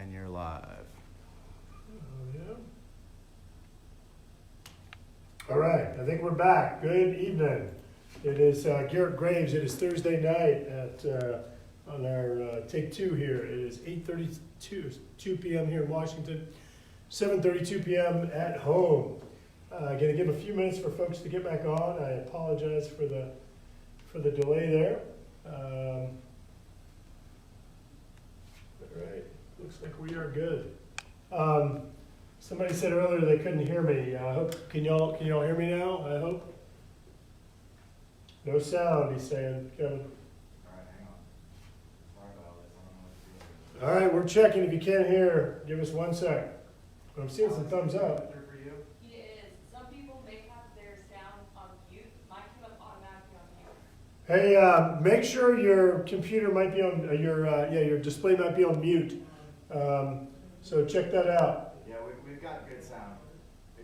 And you're live. Oh, yeah. All right, I think we're back. Good evening. It is Garret Graves. It is Thursday night on our take two here. It is 8:32 p.m. here in Washington, 7:32 p.m. at home. Going to give a few minutes for folks to get back on. I apologize for the delay there. All right, looks like we are good. Somebody said earlier they couldn't hear me. I hope can y'all hear me now? I hope. No sound. He's saying, Kevin. All right, hang on. Sorry about this. I don't know what to do. All right, we're checking. If you can't hear, give us 1 sec. I'm seeing some thumbs up. For you? It is. Some people may have their sound on mute. Mine came up automatically on mute. Hey, make sure your computer might be on your display might be on mute. So check that out. Yeah, we've got good sound.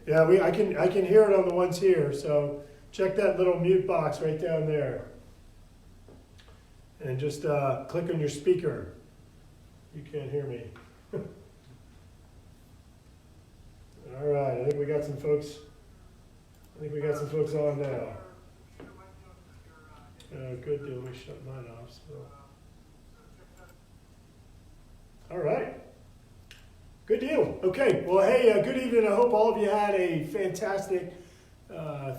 Yeah, I can hear it on the ones here. So check that little mute box right down there, and just click on your speaker. You can't hear me. All right, I think we got some folks. On now. Good deal. Let me shut mine off. So. All right. Good deal. Okay. Well, hey, good evening. I hope all of you had a fantastic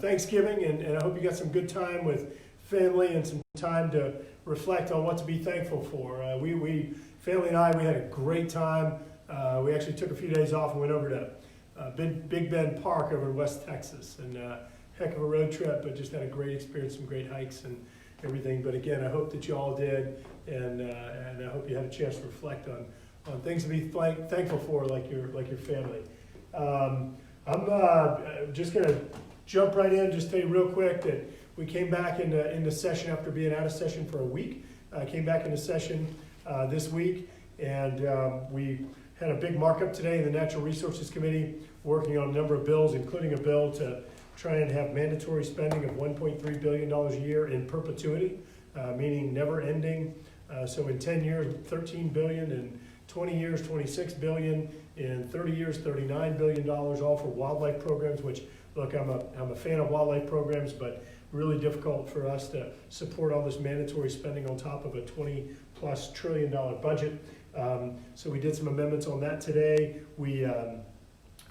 Thanksgiving, and I hope you got some good time with family and some time to reflect on what to be thankful for. Family and I, we had a great time. We actually took a few days off and went over to Big Bend Park over in West Texas, and heck of a road trip, but just had a great experience, some great hikes and everything. But again, I hope that you all did, and I hope you had a chance to reflect on things to be thankful for, like your family. I'm just going to jump right in, just tell you real quick that we came back into session after being out of session for a week. Came back into session this week, and we had a big markup today in the Natural Resources Committee, working on a number of bills, including a bill to try and have mandatory spending of $1.3 billion a year in perpetuity, meaning never ending. So in 10 years, $13 billion, in 20 years, $26 billion, in 30 years, $39 billion, all for wildlife programs, which, look, I'm a fan of wildlife programs, but really difficult for us to support all this mandatory spending on top of a $20+ trillion budget. So we did some amendments on that today. We had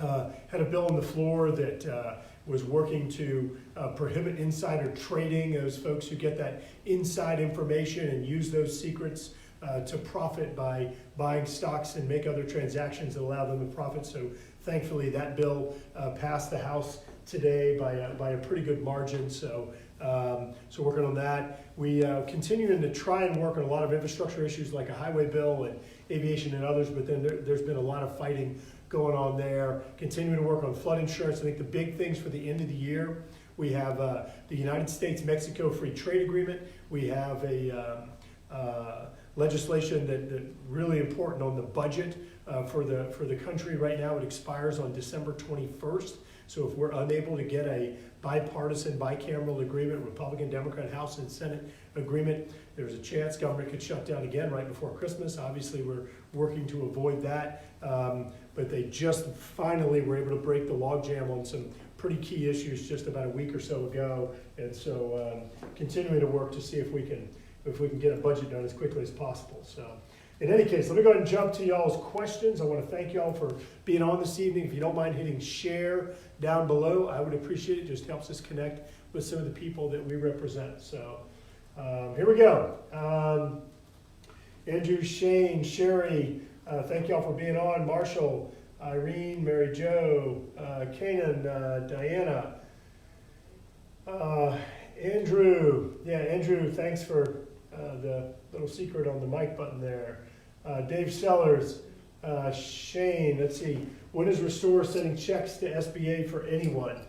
a bill on the floor that was working to prohibit insider trading, those folks who get that inside information and use those secrets to profit by buying stocks and make other transactions that allow them to profit. So thankfully that bill passed the House today by a pretty good margin. So working on that. We continuing to try and work on a lot of infrastructure issues like a highway bill and aviation and others, but then there's been a lot of fighting going on there. Continuing to work on flood insurance. I think the big things for the end of the year, we have the United States-Mexico Free Trade Agreement. We have a legislation that really important on the budget for the country right now. It expires on December 21st. So if we're unable to get a bipartisan, bicameral agreement, Republican, Democrat, House, and Senate agreement, there's a chance government could shut down again right before Christmas. Obviously, we're working to avoid that. But they just finally were able to break the logjam on some pretty key issues just about a week or so ago. And so continuing to work to see if we can get a budget done as quickly as possible. So in any case, let me go ahead and jump to y'all's questions. I want to thank y'all for being on this evening. If you don't mind hitting share down below, I would appreciate it. It just helps us connect with some of the people that we represent. So here we go. Andrew, Shane, Sherry, thank y'all for being on. Marshall, Irene, Mary Jo, Kanan, Diana, Andrew. Yeah, Andrew, thanks for the little secret on the mic button there. Dave Sellers, Shane, let's see. When is Restore sending checks to SBA for anyone?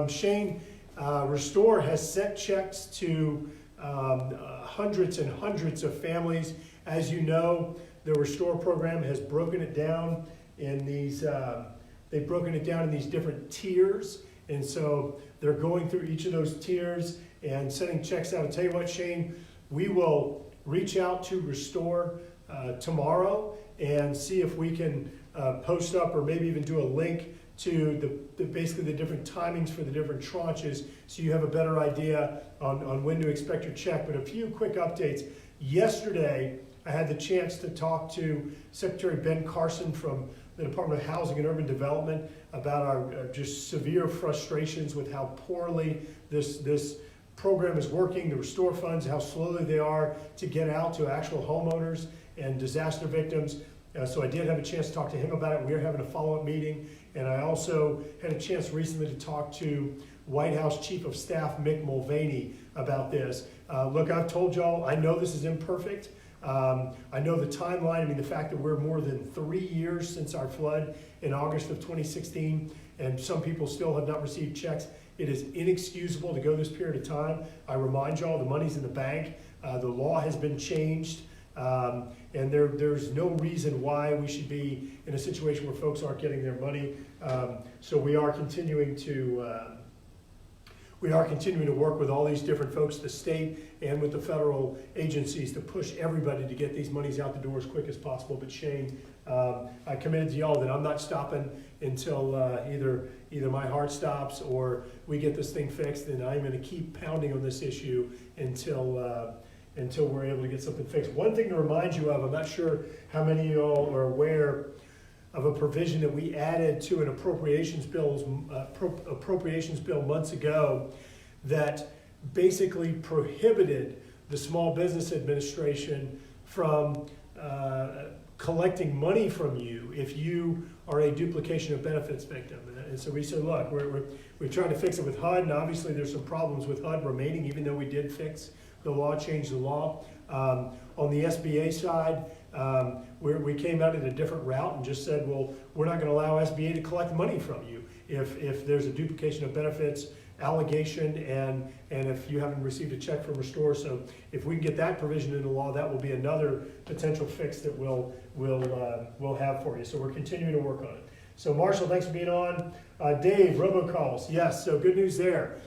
Shane, Restore has sent checks to hundreds and hundreds of families. As you know, the Restore program has broken it down in these, different tiers. And so they're going through each of those tiers and sending checks out. I'll tell you what, Shane, we will reach out to Restore tomorrow and see if we can post up or maybe even do a link to basically the different timings for the different tranches, so you have a better idea on when to expect your check. But a few quick updates. Yesterday, I had the chance to talk to Secretary Ben Carson from the Department of Housing and Urban Development about our just severe frustrations with how poorly this program is working, the restore funds, how slowly they are to get out to actual homeowners and disaster victims. So I did have a chance to talk to him about it. We're having a follow-up meeting. And I also had a chance recently to talk to White House Chief of Staff Mick Mulvaney about this. Look, I've told y'all, I know this is imperfect. I know the timeline. I mean, the fact that we're more than 3 years since our flood in August of 2016, and some people still have not received checks. It is inexcusable to go this period of time. I remind y'all, the money's in the bank. The law has been changed. And there's no reason why we should be in a situation where folks aren't getting their money. So we are continuing to work with all these different folks, the state and with the federal agencies, to push everybody to get these monies out the door as quick as possible. But Shane, I committed to y'all that I'm not stopping until either my heart stops or we get this thing fixed, and I'm going to keep pounding on this issue until we're able to get something fixed. One thing to remind you of, I'm not sure how many of y'all are aware of a provision that we added to an appropriations bill months ago that basically prohibited the Small Business Administration from collecting money from you if you are a duplication of benefits victim. And so we said, look, we're trying to fix it with HUD, and obviously there's some problems with HUD remaining, even though we did fix the law, change the law. On the SBA side, we came out at a different route and just said, well, we're not going to allow SBA to collect money from you if there's a duplication of benefits allegation and if you haven't received a check from Restore. So if we can get that provision in the law, that will be another potential fix that we'll have for you. So we're continuing to work on it. So Marshall, thanks for being on. Dave, robocalls. Yes, so good news there.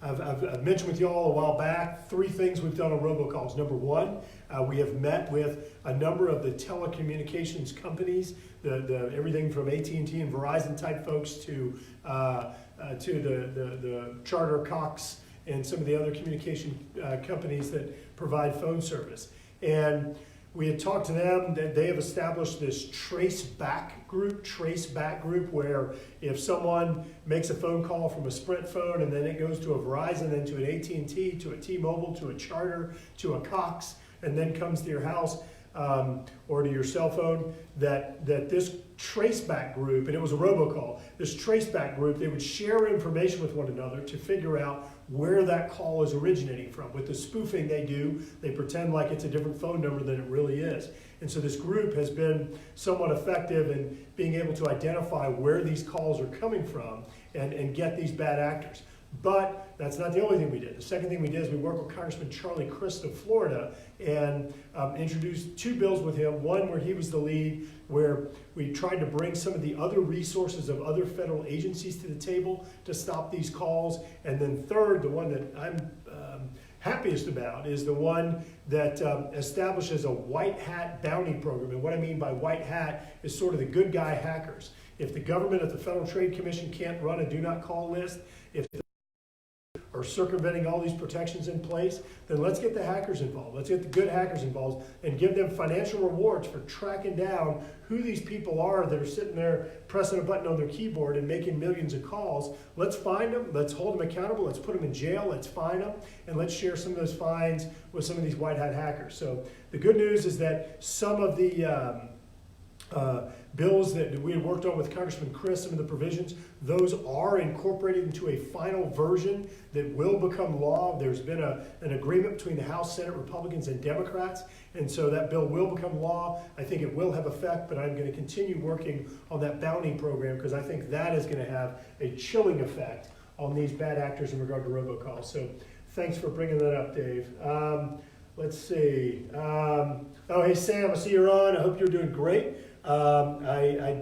I've mentioned with you all a while back 3 things we've done on robocalls. Number 1, we have met with a number of the telecommunications companies, the everything from AT&T and Verizon type folks to the Charter, Cox, and some of the other communication companies that provide phone service. And we had talked to them that they have established this trace back group, where if someone makes a phone call from a Sprint phone and then it goes to a Verizon, then to an AT&T, to a T-Mobile, to a Charter, to a Cox, and then comes to your house or to your cell phone, that this traceback group, and it was a robocall, this traceback group, they would share information with one another to figure out where that call is originating from. With the spoofing they do, they pretend like it's a different phone number than it really is. And so this group has been somewhat effective in being able to identify where these calls are coming from and get these bad actors. But that's not the only thing we did. The second thing we did is we worked with Congressman Charlie Crist of Florida and introduced 2 bills with him. One where he was the lead, where we tried to bring some of the other resources of other federal agencies to the table to stop these calls. And then third, the one that I'm happiest about is the one that establishes a white hat bounty program. And what I mean by white hat is sort of the good guy hackers. If the government at the Federal Trade Commission can't run a do not call list, if are circumventing all these protections in place, then let's get the hackers involved. Let's get the good hackers involved and give them financial rewards for tracking down who these people are that are sitting there pressing a button on their keyboard and making millions of calls. Let's find them, let's hold them accountable, let's put them in jail, let's fine them, and let's share some of those fines with some of these white hat hackers. So the good news is that some of the bills that we had worked on with Congressman Chris, some of the provisions, those are incorporated into a final version that will become law. There's been an agreement between the House, Senate, Republicans, and Democrats, and so that bill will become law. I think it will have effect, but I'm going to continue working on that bounty program because I think that is going to have a chilling effect on these bad actors in regard to robocalls. So thanks for bringing that up, Dave. Let's see. Oh, hey, Sam, I see you're on. I hope you're doing great. I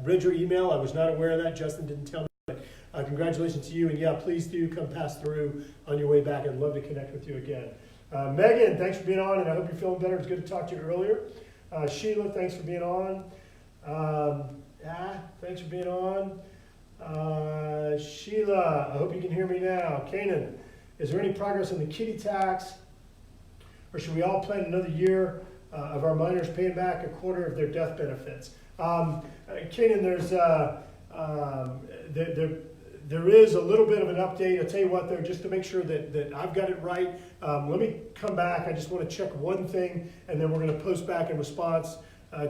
read your email. I was not aware of that. Justin didn't tell me. But, congratulations to you. And yeah, please do come pass through on your way back. I'd love to connect with you again. Megan, thanks for being on, and I hope you're feeling better. It's good to talk to you earlier. Sheila, thanks for being on. Thanks for being on. Sheila, I hope you can hear me now. Kanan, is there any progress on the kiddie tax? Or should we all plan another year of our minors paying back a quarter of their death benefits? Kanan, there is a little bit of an update. I'll tell you what, though, just to make sure that I've got it right, let me come back. I just want to check one thing, and then we're going to post back in response.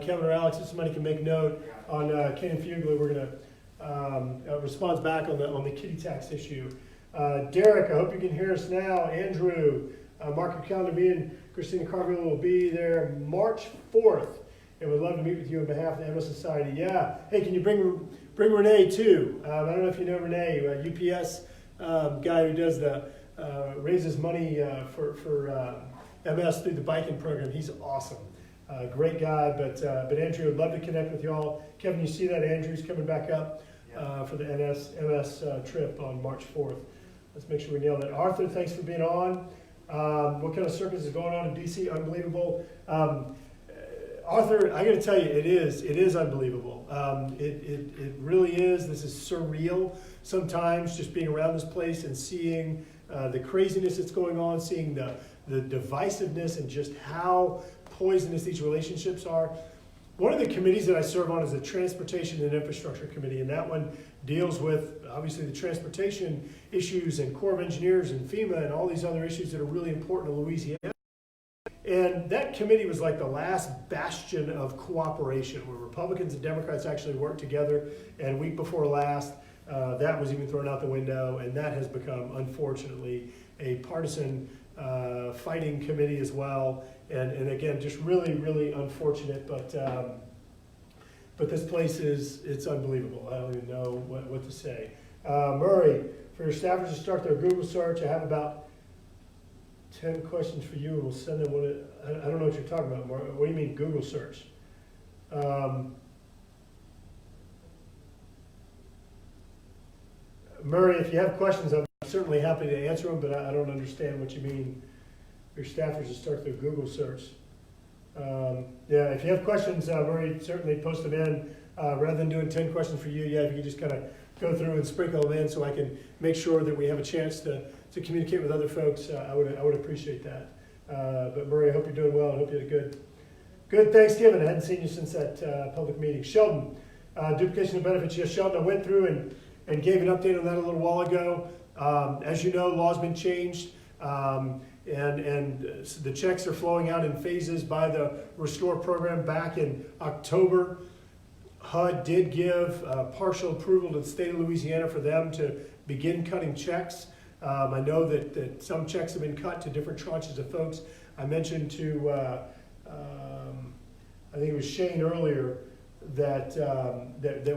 Kevin or Alex, if somebody can make note on Kanan Fugler, we're going to respond back on the kiddie tax issue. Derek, I hope you can hear us now. Andrew, mark your calendar. Me and Christina Carville will be there March 4th, and we'd love to meet with you on behalf of the MS Society. Yeah. Hey, can you bring Renee too? I don't know if you know Renee, UPS guy who does raises money for MS through the biking program. He's awesome. Great guy, but Andrew, would love to connect with y'all. Kevin, you see that Andrew's coming back up for the MS trip on March 4th. Let's make sure we nail that. Arthur, thanks for being on. What kind of circus is going on in DC? Unbelievable. Arthur, I got to tell you, it is unbelievable. It really is. This is surreal sometimes, just being around this place and seeing the craziness that's going on, seeing the divisiveness and just how poisonous these relationships are. One of the committees that I serve on is the Transportation and Infrastructure Committee, and that one deals with, obviously, the transportation issues and Corps of Engineers and FEMA and all these other issues that are really important to Louisiana. And that committee was like the last bastion of cooperation, where Republicans and Democrats actually worked together, and week before last, that was even thrown out the window, and that has become, unfortunately, a partisan fighting committee as well. And again, just really, really unfortunate, but this place it's unbelievable. I don't even know what to say. Murray, for your staffers to start their Google search, I have about 10 questions for you, and we'll send them I don't know what you're talking about, Murray. What do you mean Google search? Murray, if you have questions, I'm certainly happy to answer them, but I don't understand what you mean. Your staffers to start their Google search. Yeah, if you have questions, Murray, certainly post them in. Rather than doing 10 questions for you, if you could just kind of go through and sprinkle them in so I can make sure that we have a chance to communicate with other folks, I would appreciate that. But Murray, I hope you're doing well. I hope you had a good Thanksgiving. I hadn't seen you since that public meeting. Sheldon, duplication of benefits. Yes, Sheldon, I went through and gave an update on that a little while ago. As you know, law's been changed. And the checks are flowing out in phases by the Restore program back in October. HUD did give partial approval to the state of Louisiana for them to begin cutting checks. I know that some checks have been cut to different tranches of folks. I mentioned to, I think it was Shane earlier, that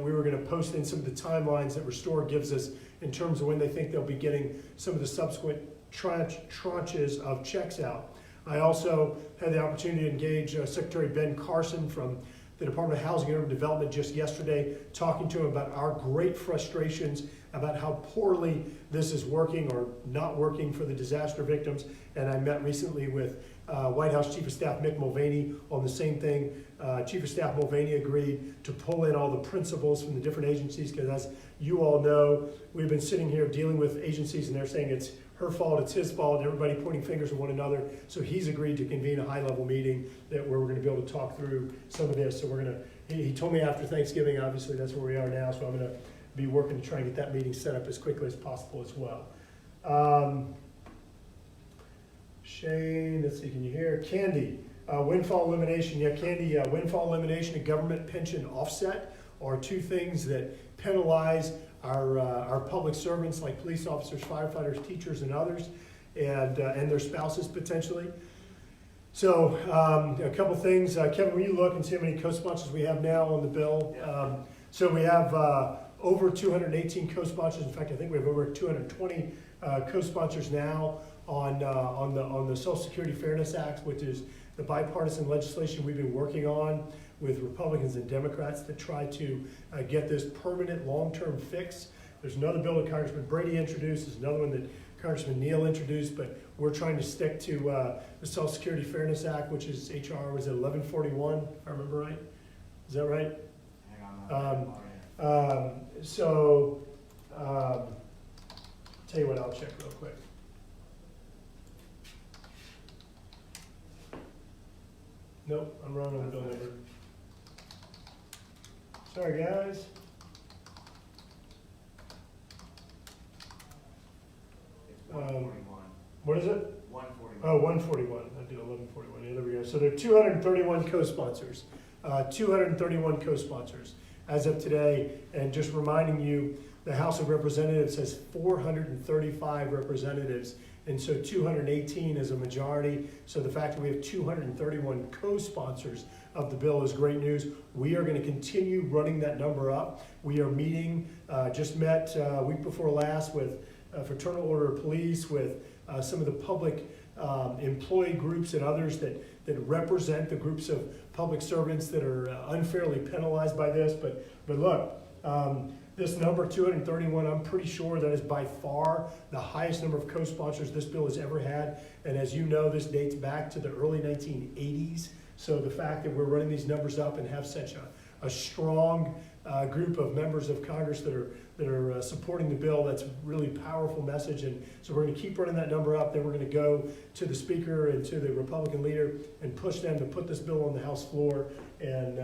we were going to post in some of the timelines that Restore gives us in terms of when they think they'll be getting some of the subsequent tranches of checks out. I also had the opportunity to engage Secretary Ben Carson from the Department of Housing and Urban Development just yesterday, talking to him about our great frustrations about how poorly this is working or not working for the disaster victims. And I met recently with White House Chief of Staff Mick Mulvaney on the same thing. Chief of Staff Mulvaney agreed to pull in all the principals from the different agencies, because as you all know, we've been sitting here dealing with agencies and they're saying it's her fault, it's his fault, and everybody pointing fingers at one another. So he's agreed to convene a high-level meeting where we're going to be able to talk through some of this. So we're going to, he told me after Thanksgiving, obviously that's where we are now, so I'm going to be working to try and get that meeting set up as quickly as possible as well. Shane, let's see, can you hear? Candy, windfall elimination. Yeah, Candy, windfall elimination and government pension offset are two things that penalize our public servants like police officers, firefighters, teachers, and others, and their spouses potentially. So a couple things. Kevin, will you look and see how many co-sponsors we have now on the bill? So we have over 218 co-sponsors. In fact, I think we have over 220 co-sponsors now on the Social Security Fairness Act, which is the bipartisan legislation we've been working on with Republicans and Democrats to try to get this permanent long-term fix. There's another bill that Congressman Brady introduced. There's another one Congressman Neal introduced, but we're trying to stick to the Social Security Fairness Act, which is HR, was it 1141, if I remember right? Is that right? Hang on. Tell you what, I'll check real quick. Nope, I'm wrong on the bill number. Sorry, guys. It's 141. What is it? 141. Oh, 141. I did 1141. Yeah, there we go. So there are 231 co-sponsors. 231 co-sponsors as of today. And just reminding you, the House of Representatives has 435 representatives. And so 218 is a majority. So the fact that we have 231 co-sponsors of the bill is great news. We are going to continue running that number up. We are meeting, just met week before last with Fraternal Order of Police, with some of the public employee groups and others that represent the groups of public servants that are unfairly penalized by this. But look, this number, 231, I'm pretty sure that is by far the highest number of co-sponsors this bill has ever had. And as you know, this dates back to the early 1980s. So the fact that we're running these numbers up and have such a strong group of members of Congress that are supporting the bill, that's a really powerful message. And so we're going to keep running that number up. Then we're going to go to the Speaker and to the Republican leader and push them to put this bill on the House floor. And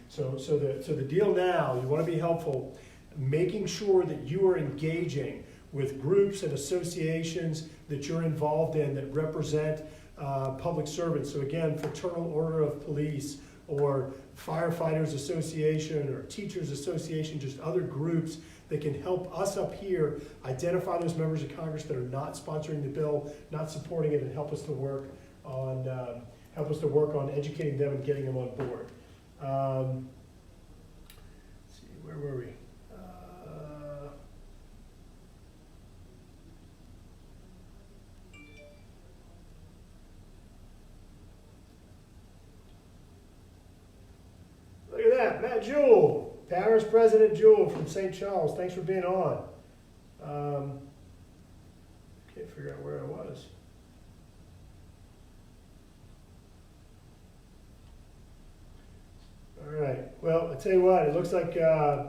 so the deal now, you want to be helpful, making sure that you are engaging with groups and associations that you're involved in that represent public servants. So again, Fraternal Order of Police, or Firefighters Association, or Teachers Association, just other groups that can help us up here identify those members of Congress that are not sponsoring the bill, not supporting it, and help us to work on educating them and getting them on board. Let's see, where were we? Look at that, Matt Jewell, Parish President Jewell from St. Charles. Thanks for being on. Can't figure out where I was. All right. Well, I tell you what, it looks like I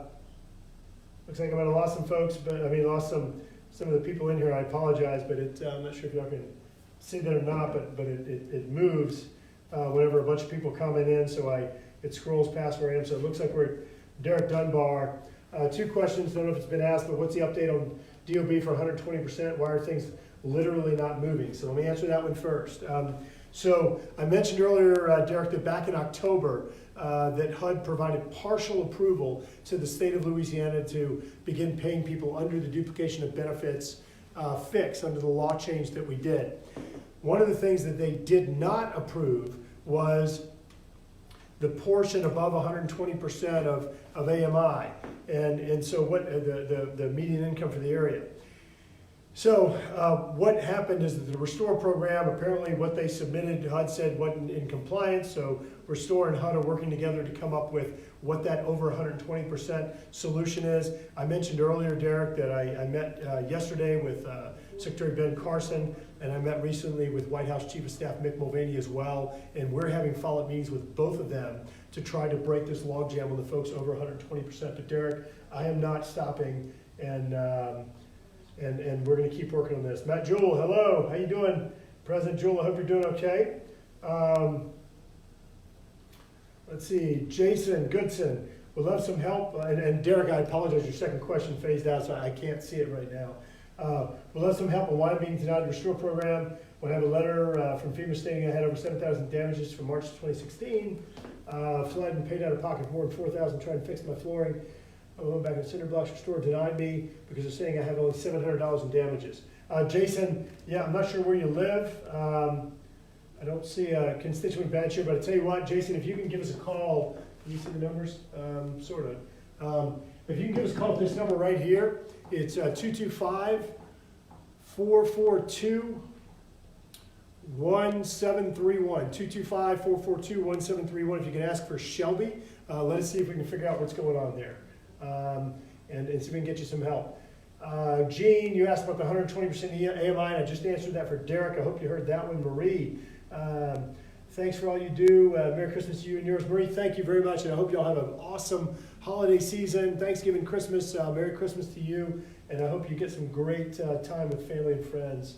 might have lost some folks, but lost some of the people in here. I apologize, but I'm not sure if y'all can see that or not. But it moves whenever a bunch of people comment in, so it scrolls past where I am. So it looks like we're at Derek Dunbar. Two questions. Don't know if it's been asked, but what's the update on DOB for 120%? Why are things literally not moving? So let me answer that one first. So I mentioned earlier, Derek, that back in October, that HUD provided partial approval to the state of Louisiana to begin paying people under the duplication of benefits fix under the law change that we did. One of the things that they did not approve was the portion above 120% of AMI, and so what the median income for the area. So what happened is that the Restore program, apparently what they submitted, HUD said wasn't in compliance, so Restore and HUD are working together to come up with what that over 120% solution is. I mentioned earlier, Derek, that I met yesterday with Secretary Ben Carson, and I met recently with White House Chief of Staff Mick Mulvaney as well, and we're having follow-up meetings with both of them to try to break this logjam on the folks over 120%. But Derek, I am not stopping, and we're going to keep working on this. Matt Jewell, hello, how you doing? President Jewell, I hope you're doing okay. Let's see, Jason Goodson, would love some help. And Derek, I apologize, your second question phased out, so I can't see it right now. We'll have some help on why I'm being denied the Restore program. We'll have a letter from FEMA stating I had over 7,000 damages from March 2016. Flood and paid out of pocket more than 4,000 trying to fix my flooring. I went back in cinder blocks. Restore denied me because they're saying I have only $700 in damages. Jason, yeah, I'm not sure where you live. I don't see a constituent badge here, but I tell you what, Jason, if you can give us a call, can you see the numbers? Sort of. If you can give us a call at this number right here, it's 225-442-1731. 225-442-1731. If you can ask for Shelby, let us see if we can figure out what's going on there. And see if we can get you some help. Gene, you asked about the 120% AMI, and I just answered that for Derek. I hope you heard that one. Marie, thanks for all you do. Merry Christmas to you and yours. Marie, thank you very much, and I hope you all have an awesome holiday season. Thanksgiving, Christmas, Merry Christmas to you, and I hope you get some great time with family and friends.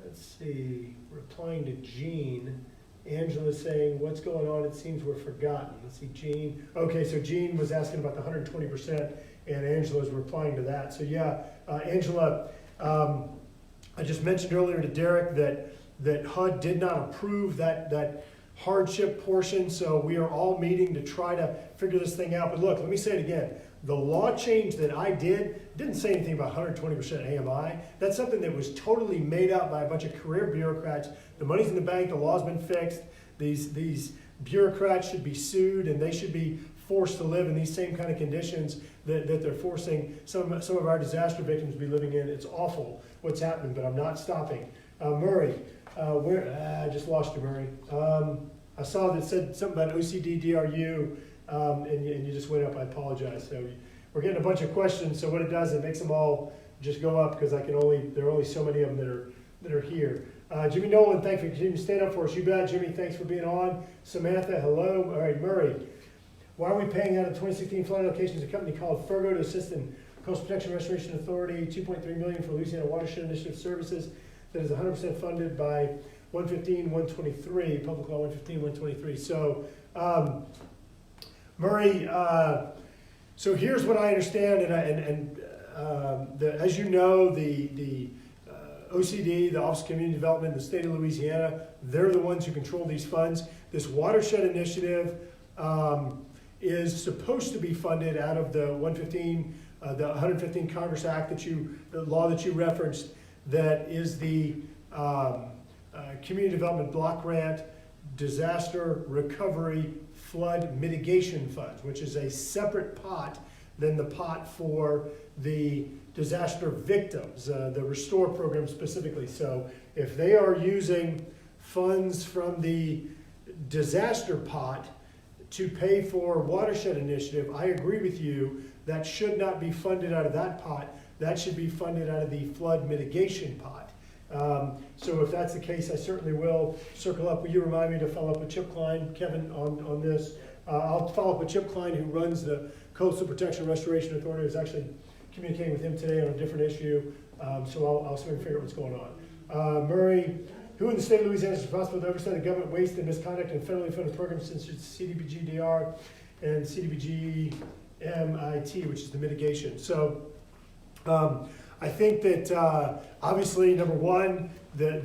Let's see, replying to Gene. Angela's saying, what's going on? It seems we're forgotten. Let's see, Gene. Okay, so Gene was asking about the 120%, and Angela's replying to that. So yeah, Angela, I just mentioned earlier to Derek that HUD did not approve that hardship portion, so we are all meeting to try to figure this thing out. But look, let me say it again. The law change that I didn't say anything about 120% AMI. That's something that was totally made up by a bunch of career bureaucrats. The money's in the bank, the law's been fixed. These bureaucrats should be sued, and they should be forced to live in these same kind of conditions that they're forcing some of our disaster victims to be living in. It's awful what's happening, but I'm not stopping. Murray, I just lost you, Murray. I saw that said something about OCD, DRU, and you just went up. I apologize. So we're getting a bunch of questions. So what it does, it makes them all just go up because there are only so many of them that are here. Jimmy Nolan, thanks for continuing to stand up for us. You bet, Jimmy. Thanks for being on. Samantha, hello. All right, Murray. Why are we paying out of 2016 flood allocations a company called Fergo to assist in Coastal Protection Restoration Authority, $2.3 million for Louisiana Watershed Initiative Services that is 100% funded by 115-123, Public Law 115-123. So, Murray, so here's what I understand, as you know, the OCD, the Office of Community Development in the state of Louisiana, they're the ones who control these funds. This watershed initiative is supposed to be funded out of the 115 Congress Act the law that you referenced, that is the Community Development Block Grant Disaster Recovery Flood Mitigation Funds, which is a separate pot than the pot for the disaster victims, the Restore program specifically. So if they are using funds from the disaster pot to pay for watershed initiative, I agree with you, that should not be funded out of that pot. That should be funded out of the flood mitigation pot. So if that's the case, I certainly will circle up. Will you remind me to follow up with Chip Klein, Kevin, on this? I'll follow up with Chip Klein, who runs the Coastal Protection and Restoration Authority. I was actually communicating with him today on a different issue, so I'll see if I can figure out what's going on. Murray, who in the state of Louisiana is responsible for oversight of government waste and misconduct in federally funded programs since it's CDBG-DR and CDBG-MIT, which is the mitigation? So I think that obviously, number one, the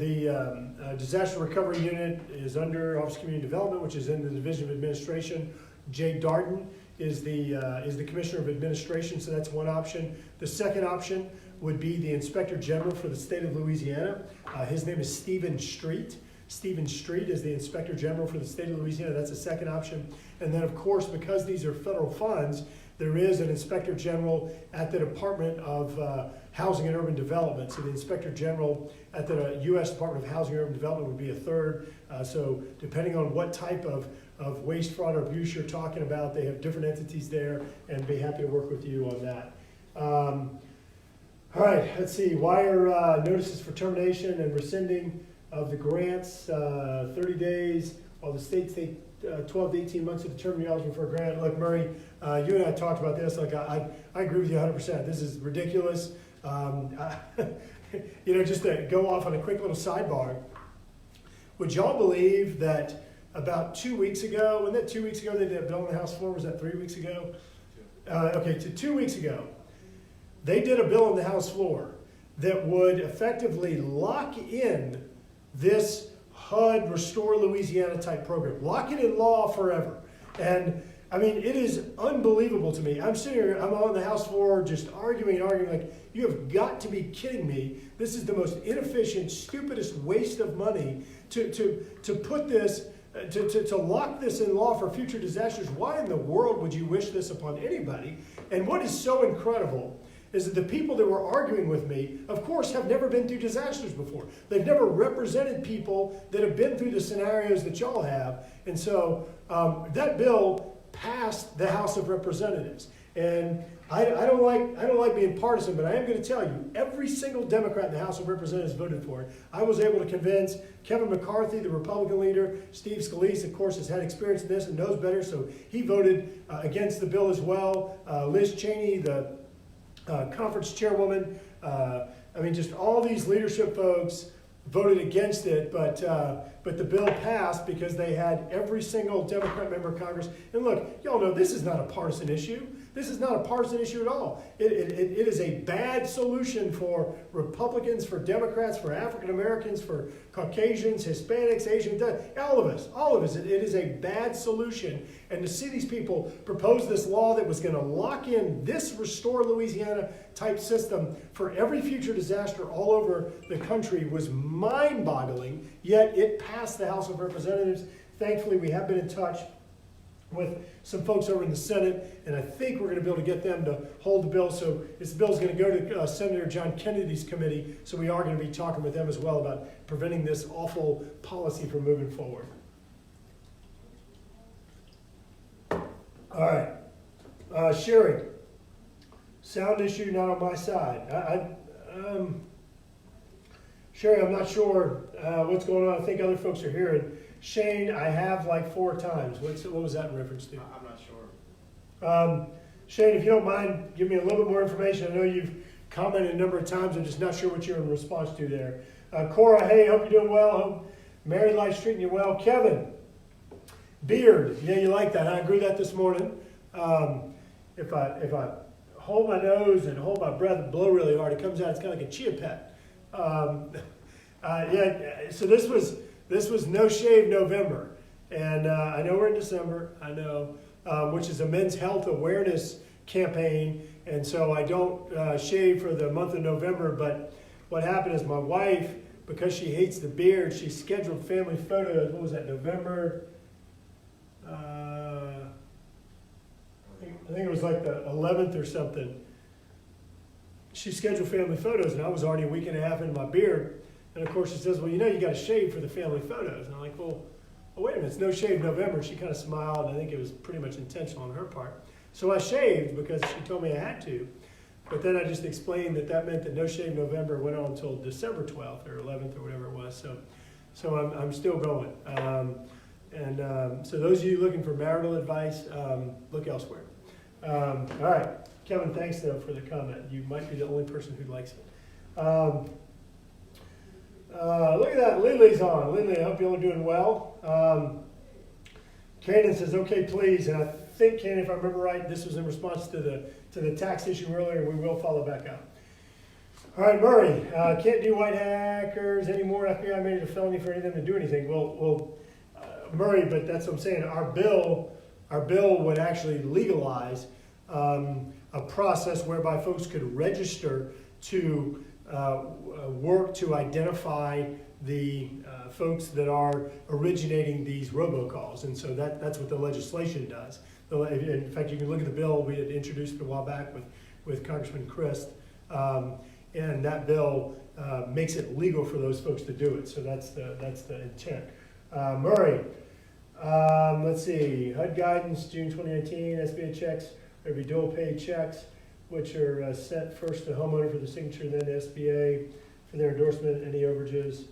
Disaster Recovery Unit is under Office of Community Development, which is in the Division of Administration. Jay Darden is the Commissioner of Administration, so that's one option. The second option would be the Inspector General for the state of Louisiana. His name is Stephen Street. Stephen Street is the Inspector General for the state of Louisiana. That's the second option. And then, of course, because these are federal funds, there is an Inspector General at the Department of Housing and Urban Development. So the Inspector General at the U.S. Department of Housing and Urban Development would be a third. So depending on what type of waste, fraud, or abuse you're talking about, they have different entities there, and be happy to work with you on that. All right, let's see. Why are notices for termination and rescinding of the grants 30 days, while the states take 12 to 18 months to determine you're eligible for a grant? Look, Murray, you and I talked about this. Like, I agree with you 100%. This is ridiculous. Just to go off on a quick little sidebar, would y'all believe that about 2 weeks ago, wasn't that 2 weeks ago they did a bill on the House floor? Was that 3 weeks ago? Okay, 2 weeks ago, they did a bill on the House floor that would effectively lock in this HUD Restore Louisiana type program. Lock it in law forever. And I mean, it is unbelievable to me. I'm sitting here, I'm on the House floor just arguing, like, you have got to be kidding me. This is the most inefficient, stupidest waste of money to put this, to lock this in law for future disasters. Why in the world would you wish this upon anybody? And what is so incredible is that the people that were arguing with me, of course, have never been through disasters before. They've never represented people that have been through the scenarios that y'all have. And so that bill passed the House of Representatives. And I don't like being partisan, but I am going to tell you, every single Democrat in the House of Representatives voted for it. I was able to convince Kevin McCarthy, the Republican leader. Steve Scalise, of course, has had experience in this and knows better, so he voted against the bill as well. Liz Cheney, the conference chairwoman, just all these leadership folks voted against it, but the bill passed because they had every single Democrat member of Congress. And look, y'all know this is not a partisan issue. This is not a partisan issue at all. It is a bad solution for Republicans, for Democrats, for African Americans, for Caucasians, Hispanics, Asians, all of us. It is a bad solution. And to see these people propose this law that was going to lock in this Restore Louisiana type system for every future disaster all over the country was mind-boggling, yet it passed the House of Representatives. Thankfully, we have been in touch with some folks over in the Senate, and I think we're going to be able to get them to hold the bill. So this bill is going to go to Senator John Kennedy's committee, so we are going to be talking with them as well about preventing this awful policy from moving forward. All right. Sherry, sound issue not on my side. Sherry, I'm not sure what's going on. I think other folks are hearing. Shane, I have like 4 times. What was that in reference to? I'm not sure. Shane, if you don't mind, give me a little bit more information. I know you've commented a number of times. I'm just not sure what you're in response to there. Cora, hey, hope you're doing well. Hope married life's treating you well. Kevin, beard. Yeah, you like that. I agree with that this morning. If I hold my nose and hold my breath and blow really hard, it comes out. It's kind of like a chia pet. So this was No Shave November, and I know we're in December, I know, which is a men's health awareness campaign, and so I don't shave for the month of November, but what happened is my wife, because she hates the beard, she scheduled family photos, what was that, November, I think it was like the 11th or something. She scheduled family photos, and I was already a week and a half into my beard. And of course she says, well, you got to shave for the family photos. And I'm like, well, wait a minute, it's No Shave November. She kind of smiled, and I think it was pretty much intentional on her part. So I shaved because she told me I had to. But then I just explained that meant that No Shave November went on until December 12th or 11th or whatever it was. So I'm still going. So those of you looking for marital advice, look elsewhere. All right. Kevin, thanks, though, for the comment. You might be the only person who likes it. Look at that. Lily's on. Lily, I hope you're all doing well. Kanan says, okay, please. And I think, Kanan, if I remember right, this was in response to the tax issue earlier. We will follow back up. All right, Murray. Can't do white hackers anymore. FBI made it a felony for any of them to do anything. Well, Murray, but that's what I'm saying. Our bill would actually legalize a process whereby folks could register to work to identify the folks that are originating these robocalls. And so that's what the legislation does. In fact, you can look at the bill. We had introduced it a while back with Congressman Christ. And that bill makes it legal for those folks to do it. So that's the intent. Murray, let's see. HUD guidance, June 2019, SBA checks. There'll be dual paid checks, which are sent first to homeowner for the signature, then to SBA for their endorsement, any overages.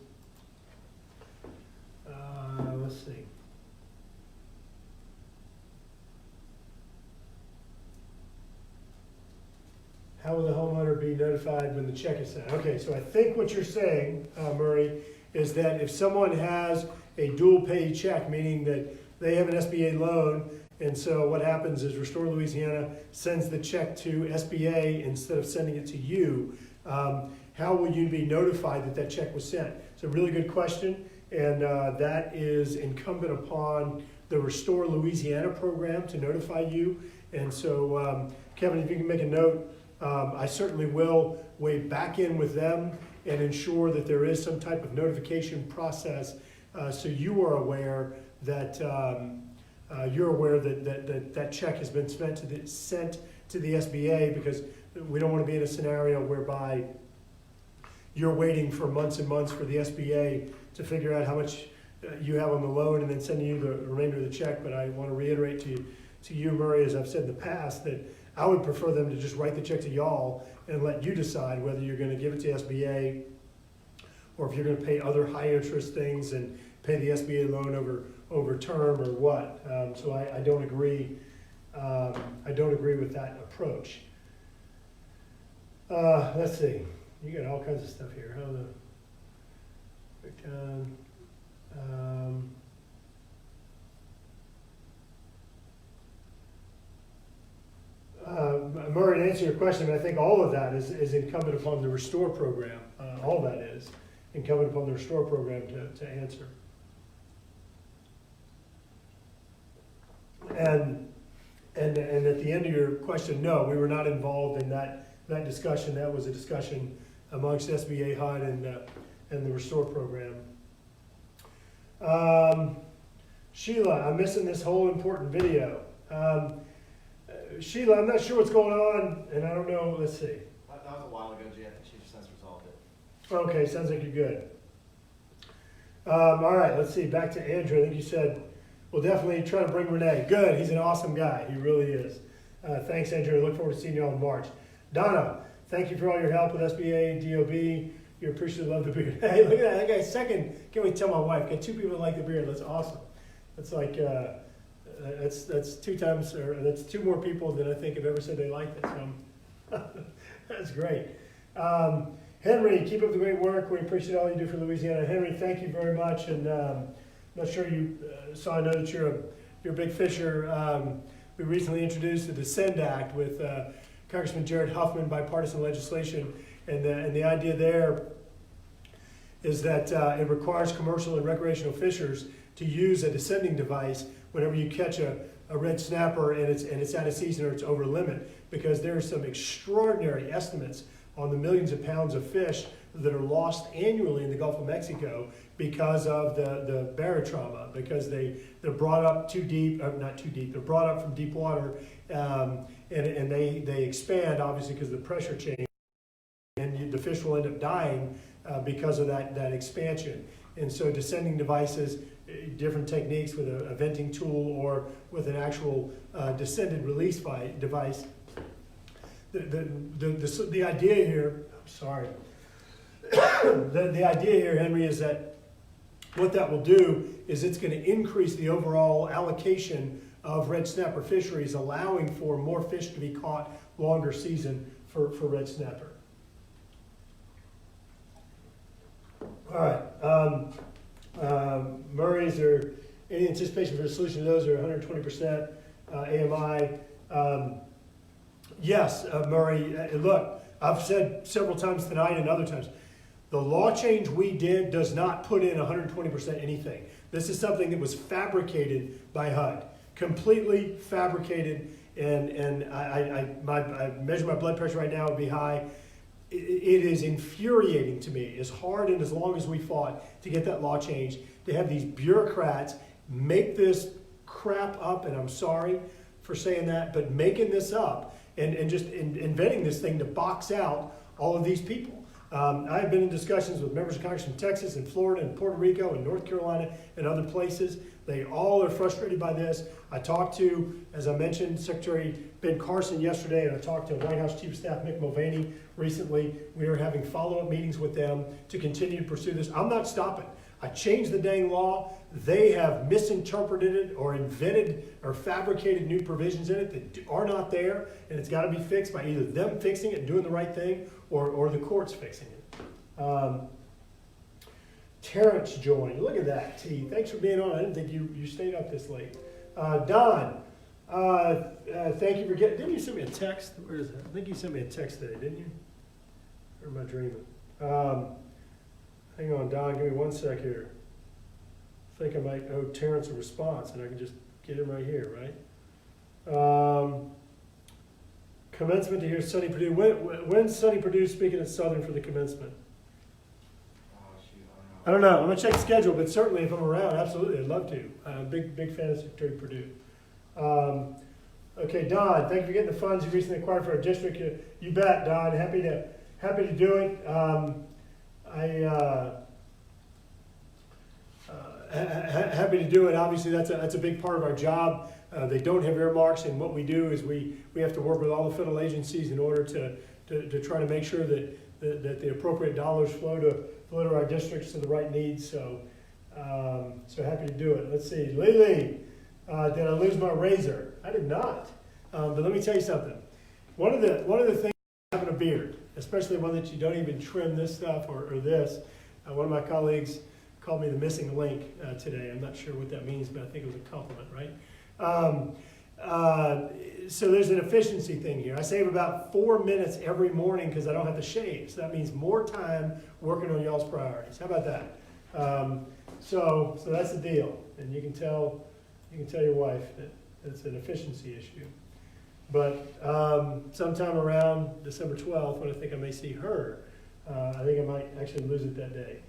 Let's see. How will the homeowner be notified when the check is sent? Okay, so I think what you're saying, Murray, is that if someone has a dual paid check, meaning that they have an SBA loan, and so what happens is Restore Louisiana sends the check to SBA instead of sending it to you. How will you be notified that check was sent? It's a really good question, and that is incumbent upon the Restore Louisiana program to notify you. And so, Kevin, if you can make a note, I certainly will weigh back in with them and ensure that there is some type of notification process so you are aware that that check has been sent to the SBA, because we don't want to be in a scenario whereby you're waiting for months and months for the SBA to figure out how much you have on the loan and then sending you the remainder of the check. But I want to reiterate to you, Murray, as I've said in the past, that I would prefer them to just write the check to y'all and let you decide whether you're gonna give it to SBA or if you're gonna pay other high interest things and pay the SBA loan over term or what. So I don't agree. I don't agree with that approach. Let's see. You got all kinds of stuff here. How the Murray, to answer your question, I think all of that is incumbent upon the Restore program. All that is incumbent upon the Restore program to answer. And at the end of your question, no, we were not involved in that discussion. That was a discussion amongst SBA HUD and the Restore program. Sheila, I'm missing this whole important video. Sheila, I'm not sure what's going on, and I don't know. Let's see. That was a while ago, G. I think she's since resolved it. Okay, sounds like you're good. All right, let's see. Back to Andrew. I think you said, we'll definitely try to bring Renee. Good. He's an awesome guy. He really is. Thanks, Andrew. I look forward to seeing you all in March. Donna, thank you for all your help with SBA, DOB. You're appreciative of the beard. Hey, look at that. That guy's second. Can't wait to tell my wife. Got 2 people that like the beard. That's awesome. That's like, that's 2 times, or that's 2 more people than I think have ever said they liked it. So that's great. Henry, keep up the great work. We appreciate all you do for Louisiana. Henry, thank you very much. And I'm not sure you saw, I know that you're a big fisher. We recently introduced the Descend Act with Congressman Jared Huffman, bipartisan legislation. And the idea there is that it requires commercial and recreational fishers to use a descending device whenever you catch a red snapper and it's out of season or it's over limit, because there are some extraordinary estimates on the millions of pounds of fish that are lost annually in the Gulf of Mexico because of the barotrauma, because they're brought up too deep, not too deep, they're brought up from deep water, and they expand, obviously, because of the pressure change, and the fish will end up dying because of that expansion. And so descending devices, different techniques with a venting tool or with an actual descended release device. The idea here, the idea here, Henry, is that what that will do is it's going to increase the overall allocation of red snapper fisheries, allowing for more fish to be caught longer season for red snapper. All right. Murray, is there any anticipation for the solution to those are 120% AMI? Yes, Murray. Look, I've said several times tonight and other times, the law change we did does not put in 120% anything. This is something that was fabricated by HUD, completely fabricated, and I measure my blood pressure right now, it would be high. It is infuriating to me, as hard and as long as we fought to get that law changed, to have these bureaucrats make this crap up, and I'm sorry for saying that, but making this up and just inventing this thing to box out all of these people. I've been in discussions with members of Congress from Texas and Florida and Puerto Rico and North Carolina and other places. They all are frustrated by this. I talked to, as I mentioned, Secretary Ben Carson yesterday, and I talked to White House Chief of Staff Mick Mulvaney recently. We are having follow-up meetings with them to continue to pursue this. I'm not stopping. I changed the dang law. They have misinterpreted it or invented or fabricated new provisions in it that are not there, and it's got to be fixed by either them fixing it and doing the right thing or the courts fixing it. Terrence joined. Look at that, T. Thanks for being on. I didn't think you stayed up this late. Don, thank you for getting. Didn't you send me a text? Where is that? I think you sent me a text today, didn't you? Or am I dreaming? Hang on, Don. Give me 1 sec here. I think I might owe Terrence a response, and I can just get him right here, right? Commencement to hear Sonny Perdue. When's Sonny Perdue speaking at Southern for the commencement? Oh, shoot, I don't know. I'm going to check the schedule, but certainly if I'm around, absolutely, I'd love to. Big fan of Secretary Perdue. Okay, Don, thank you for getting the funds you recently acquired for our district. You bet, Don. Happy to do it. happy to do it. Obviously, that's a big part of our job. They don't have earmarks, and what we do is we have to work with all the federal agencies in order to try to make sure that the appropriate dollars flow to our districts to the right needs. So happy to do it. Let's see, Lily, did I lose my razor? I did not. But let me tell you something. One of the things having a beard, especially one that you don't even trim this stuff or this. One of my colleagues called me the missing link today. I'm not sure what that means, but I think it was a compliment, right? So there's an efficiency thing here. I save about 4 minutes every morning because I don't have to shave. So that means more time working on y'all's priorities. How about that? So that's the deal. And you can tell your wife that it's an efficiency issue. But sometime around December 12th, when I think I may see her, I think I might actually lose it that day.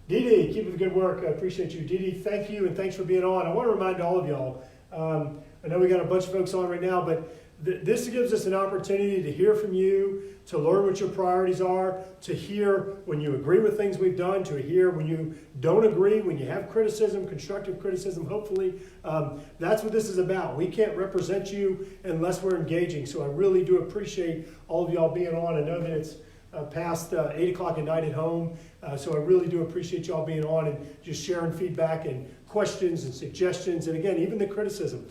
Dee Dee, keep up the good work. I appreciate you. Dee Dee, thank you, and thanks for being on. I want to remind all of y'all, I know we got a bunch of folks on right now, but this gives us an opportunity to hear from you, to learn what your priorities are, to hear when you agree with things we've done, to hear when you don't agree, when you have criticism, constructive criticism, hopefully. That's what this is about. We can't represent you unless we're engaging. So I really do appreciate all of y'all being on. I know that it's past 8 o'clock at night at home. So I really do appreciate y'all being on and just sharing feedback and questions and suggestions. And again, even the criticism.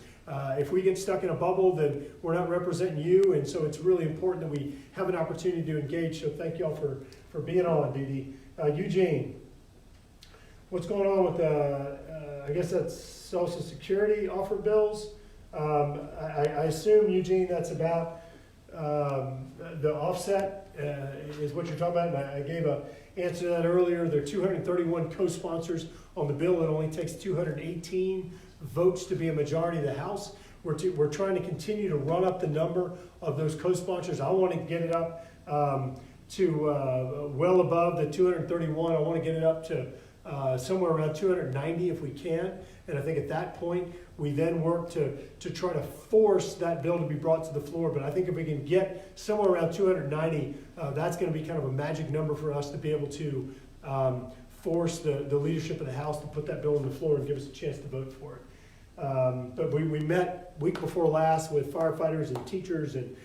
If we get stuck in a bubble, then we're not representing you. And so it's really important that we have an opportunity to engage. So thank y'all for being on, Dee Dee. Eugene, what's going on with I guess that's Social Security offer bills? I assume, Eugene, that's about the offset is what you're talking about. And I gave an answer to that earlier. There are 231 co-sponsors on the bill. It only takes 218 votes to be a majority of the House. We're trying to continue to run up the number of those co-sponsors. I want to get it up to well above the 231. I want to get it up to somewhere around 290 if we can. And I think at that point, we then work to try to force that bill to be brought to the floor. But I think if we can get somewhere around 290, that's going to be kind of a magic number for us to be able to force the leadership of the House to put that bill on the floor and give us a chance to vote for it. But we met week before last with firefighters and teachers and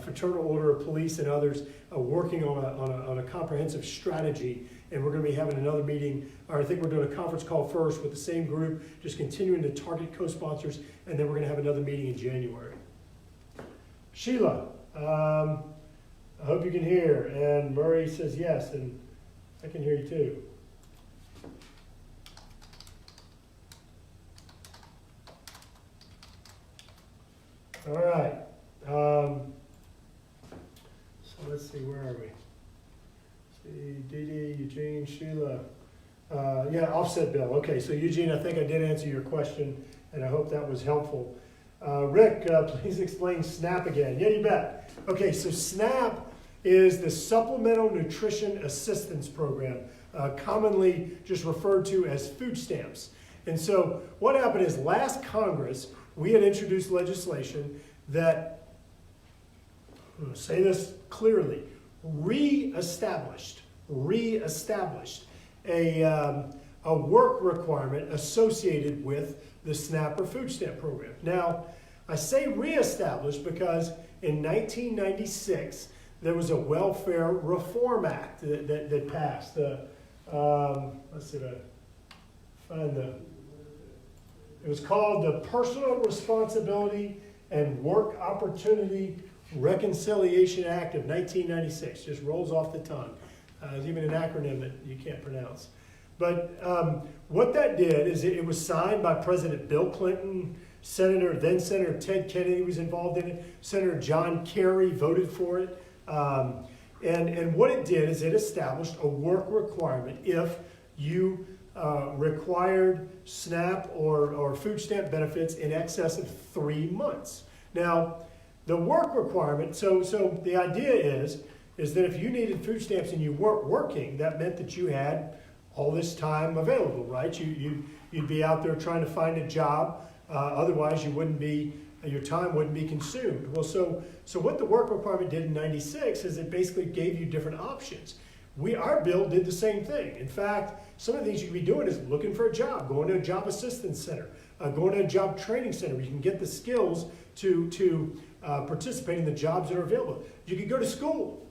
fraternal order of police and others working on a comprehensive strategy. And we're going to be having another meeting, or I think we're doing a conference call first with the same group, just continuing to target co-sponsors, and then we're going to have another meeting in January. Sheila, I hope you can hear. And Murray says yes, and I can hear you too. All right. So let's see, where are we? See, Dee Dee, Eugene, Sheila. Yeah, offset bill. Okay, so Eugene, I think I did answer your question, and I hope that was helpful. Rick, please explain SNAP again. Yeah, you bet. Okay, so SNAP is the Supplemental Nutrition Assistance Program, commonly just referred to as food stamps. And so what happened is last Congress, we had introduced legislation that, I'm going to say this clearly, reestablished a work requirement associated with the SNAP or food stamp program. Now, I say reestablished because in 1996, there was a Welfare Reform Act that passed. Let's see if I find it was called the Personal Responsibility and Work Opportunity Reconciliation Act of 1996. Just rolls off the tongue. There's even an acronym that you can't pronounce. But what that did is it was signed by President Bill Clinton, then Senator Ted Kennedy was involved in it, Senator John Kerry voted for it. And what it did is it established a work requirement if you required SNAP or food stamp benefits in excess of 3 months. Now, the work requirement, so the idea is that if you needed food stamps and you weren't working, that meant that you had all this time available, right? You'd be out there trying to find a job. Otherwise, your time wouldn't be consumed. Well, so what the work requirement did in 96 is it basically gave you different options. Our bill did the same thing. In fact, Some of the things you can be doing is looking for a job, going to a job assistance center, going to a job training center where you can get the skills to participate in the jobs that are available. You could go to school,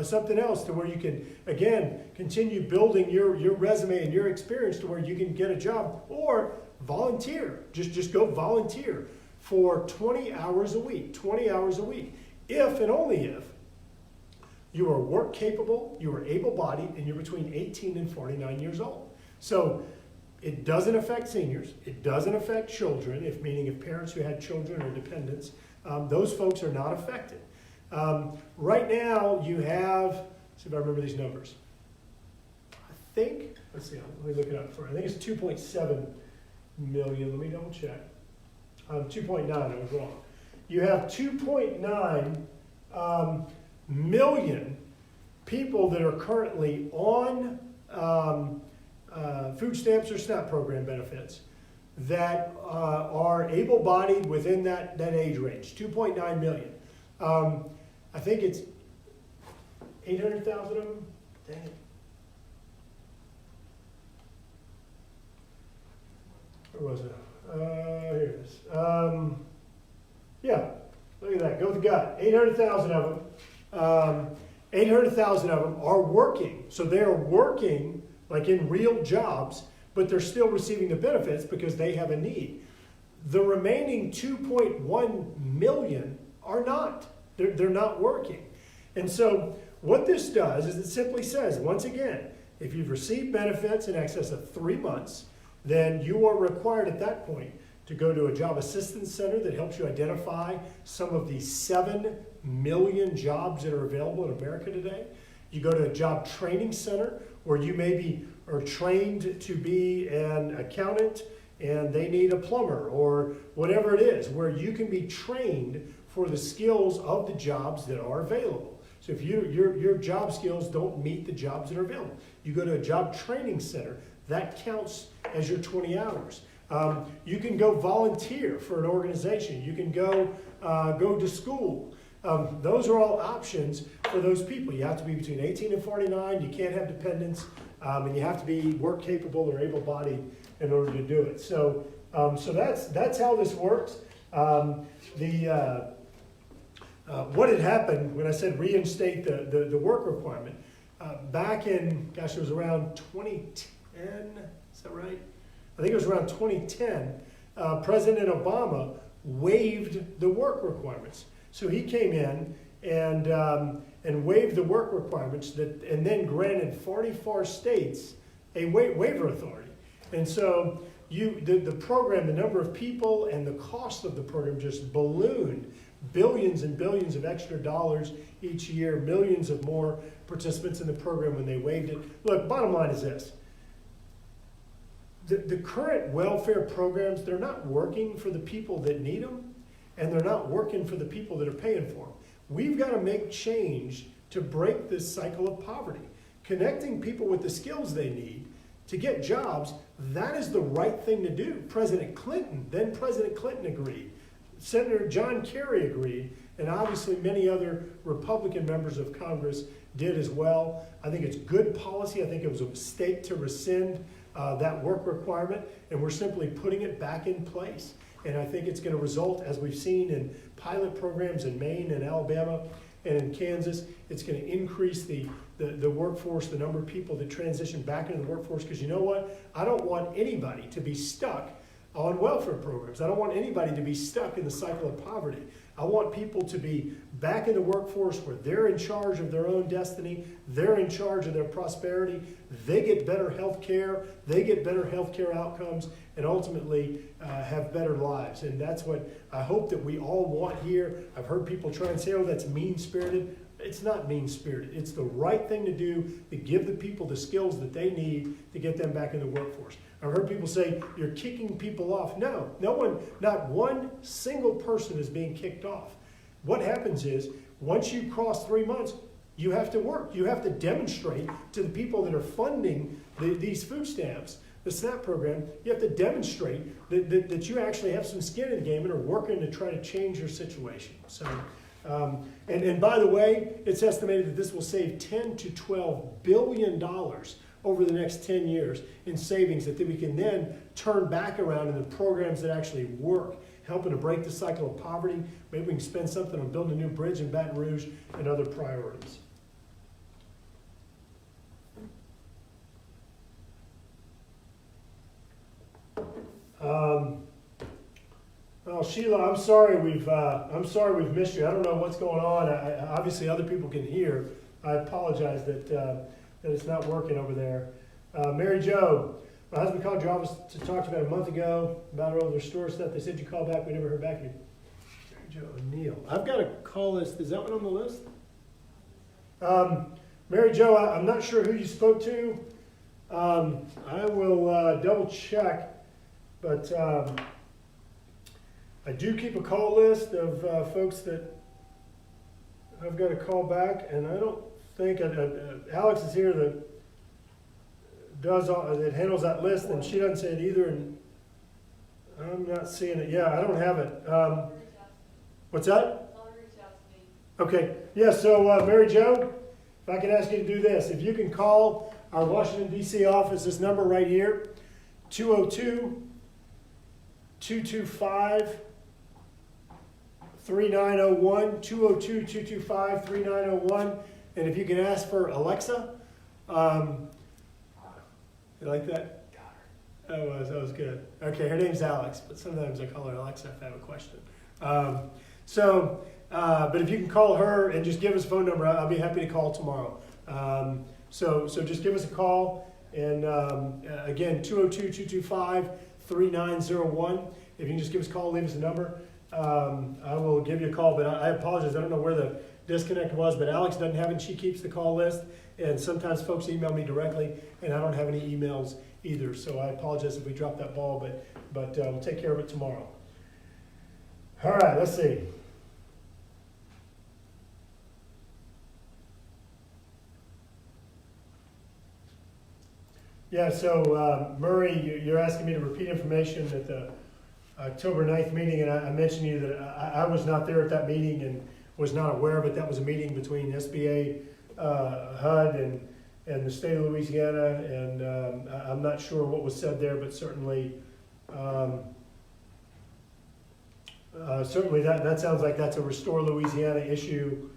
something else to where you can, again, continue building your resume and your experience to where you can get a job, or volunteer. Just go volunteer for 20 hours a week, 20 hours a week. If and only if you are work capable, you are able-bodied, and you're between 18 and 49 years old. So it doesn't affect seniors. It doesn't affect children, meaning if parents who had children or dependents, those folks are not affected. Right now you have, let's see if I remember these numbers. I think, let's see, let me look it up for you. I think it's 2.7 million. Let me double check. 2.9, I was wrong. You have 2.9 million people that are currently on food stamps or SNAP program benefits that are able-bodied within that age range, 2.9 million. I think it's 800,000 of them. Dang it. Where was it? Here it is. Yeah, look at that. Go with the gut. 800,000 of them. 800,000 of them are working. So they are working like in real jobs, but they're still receiving the benefits because they have a need. The remaining 2.1 million are not. They're not working. And so what this does is it simply says, once again, if you've received benefits in excess of 3 months, then you are required at that point to go to a job assistance center that helps you identify some of the 7 million jobs that are available in America today. You go to a job training center where you maybe are trained to be an accountant and they need a plumber or whatever it is, where you can be trained for the skills of the jobs that are available. So if your job skills don't meet the jobs that are available, you go to a job training center, that counts as your 20 hours. You can go volunteer for an organization. You can go to school. Those are all options for those people. You have to be between 18 and 49. You can't have dependents, and you have to be work capable or able-bodied in order to do it. So that's how this works. What had happened when I said reinstate the work requirement back in, gosh, it was around 2010. Is that right? I think it was around 2010. President Obama waived the work requirements. So he came in and waived the work requirements and then granted 44 states a waiver authority. And so the program, the number of people and the cost of the program just ballooned. Billions and billions of extra dollars each year, millions of more participants in the program when they waived it. Look, bottom line is this. The current welfare programs, they're not working for the people that need them, and they're not working for the people that are paying for them. We've got to make change to break this cycle of poverty. Connecting people with the skills they need to get jobs, that is the right thing to do. President Clinton agreed. Senator John Kerry agreed, and obviously many other Republican members of Congress did as well. I think it's good policy. I think it was a mistake to rescind that work requirement, and we're simply putting it back in place. And I think it's going to result, as we've seen in pilot programs in Maine and Alabama and in Kansas, it's going to increase the workforce, the number of people that transition back into the workforce, because you know what? I don't want anybody to be stuck on welfare programs. I don't want anybody to be stuck in the cycle of poverty. I want people to be back in the workforce where they're in charge of their own destiny, they're in charge of their prosperity, they get better health care, they get better health care outcomes, and ultimately have better lives. And that's what I hope that we all want here. I've heard people try and say, oh, that's mean-spirited. It's not mean-spirited. It's the right thing to do to give the people the skills that they need to get them back in the workforce. I've heard people say, you're kicking people off. No one, not one single person is being kicked off. What happens is, once you cross 3 months, you have to work. You have to demonstrate to the people that are funding these food stamps, the SNAP program, you have to demonstrate that you actually have some skin in the game and are working to try to change your situation. So, and by the way, it's estimated that this will save $10 to $12 billion over the next 10 years in savings that we can then turn back around into programs that actually work, helping to break the cycle of poverty. Maybe we can spend something on building a new bridge in Baton Rouge and other priorities. Well, Sheila, I'm sorry we've missed you. I don't know what's going on. Obviously, other people can hear. I apologize that it's not working over there. Mary Jo, my husband called your office to talk to you about a month ago about all their store stuff. They said you called back. We never heard back from you. Mary Jo O'Neill. I've got a call list. Is that one on the list? Mary Jo, I'm not sure who you spoke to. I will double check, but I do keep a call list of folks that I've got to call back, and I don't think Alex is here that that handles that list, and she doesn't say it either, and I'm not seeing it. Yeah, I don't have it. What's that? Okay. Yeah. So Mary Jo, if I could ask you to do this, if you can call our Washington D.C. office, this number right here, 202-225-3901, 202-225-3901, and if you can ask for Alexa, you like that? That was good. Okay, her name's Alex, but sometimes I call her Alexa if I have a question. But if you can call her and just give us a phone number, I'll be happy to call tomorrow. So just give us a call, and again, 202-225-3901. If you can just give us a call, leave us a number, I will give you a call. But I apologize, I don't know where the disconnect was, but Alex doesn't have it. She keeps the call list, and sometimes folks email me directly, and I don't have any emails either. So I apologize if we dropped that ball, but we'll take care of it tomorrow. All right, let's see. Yeah, so Murray, you're asking me to repeat information at the October 9th meeting, and I mentioned to you that I was not there at that meeting and was not aware of it. That was a meeting between SBA, HUD, and the state of Louisiana, and I'm not sure what was said there, but certainly that sounds like that's a Restore Louisiana issue.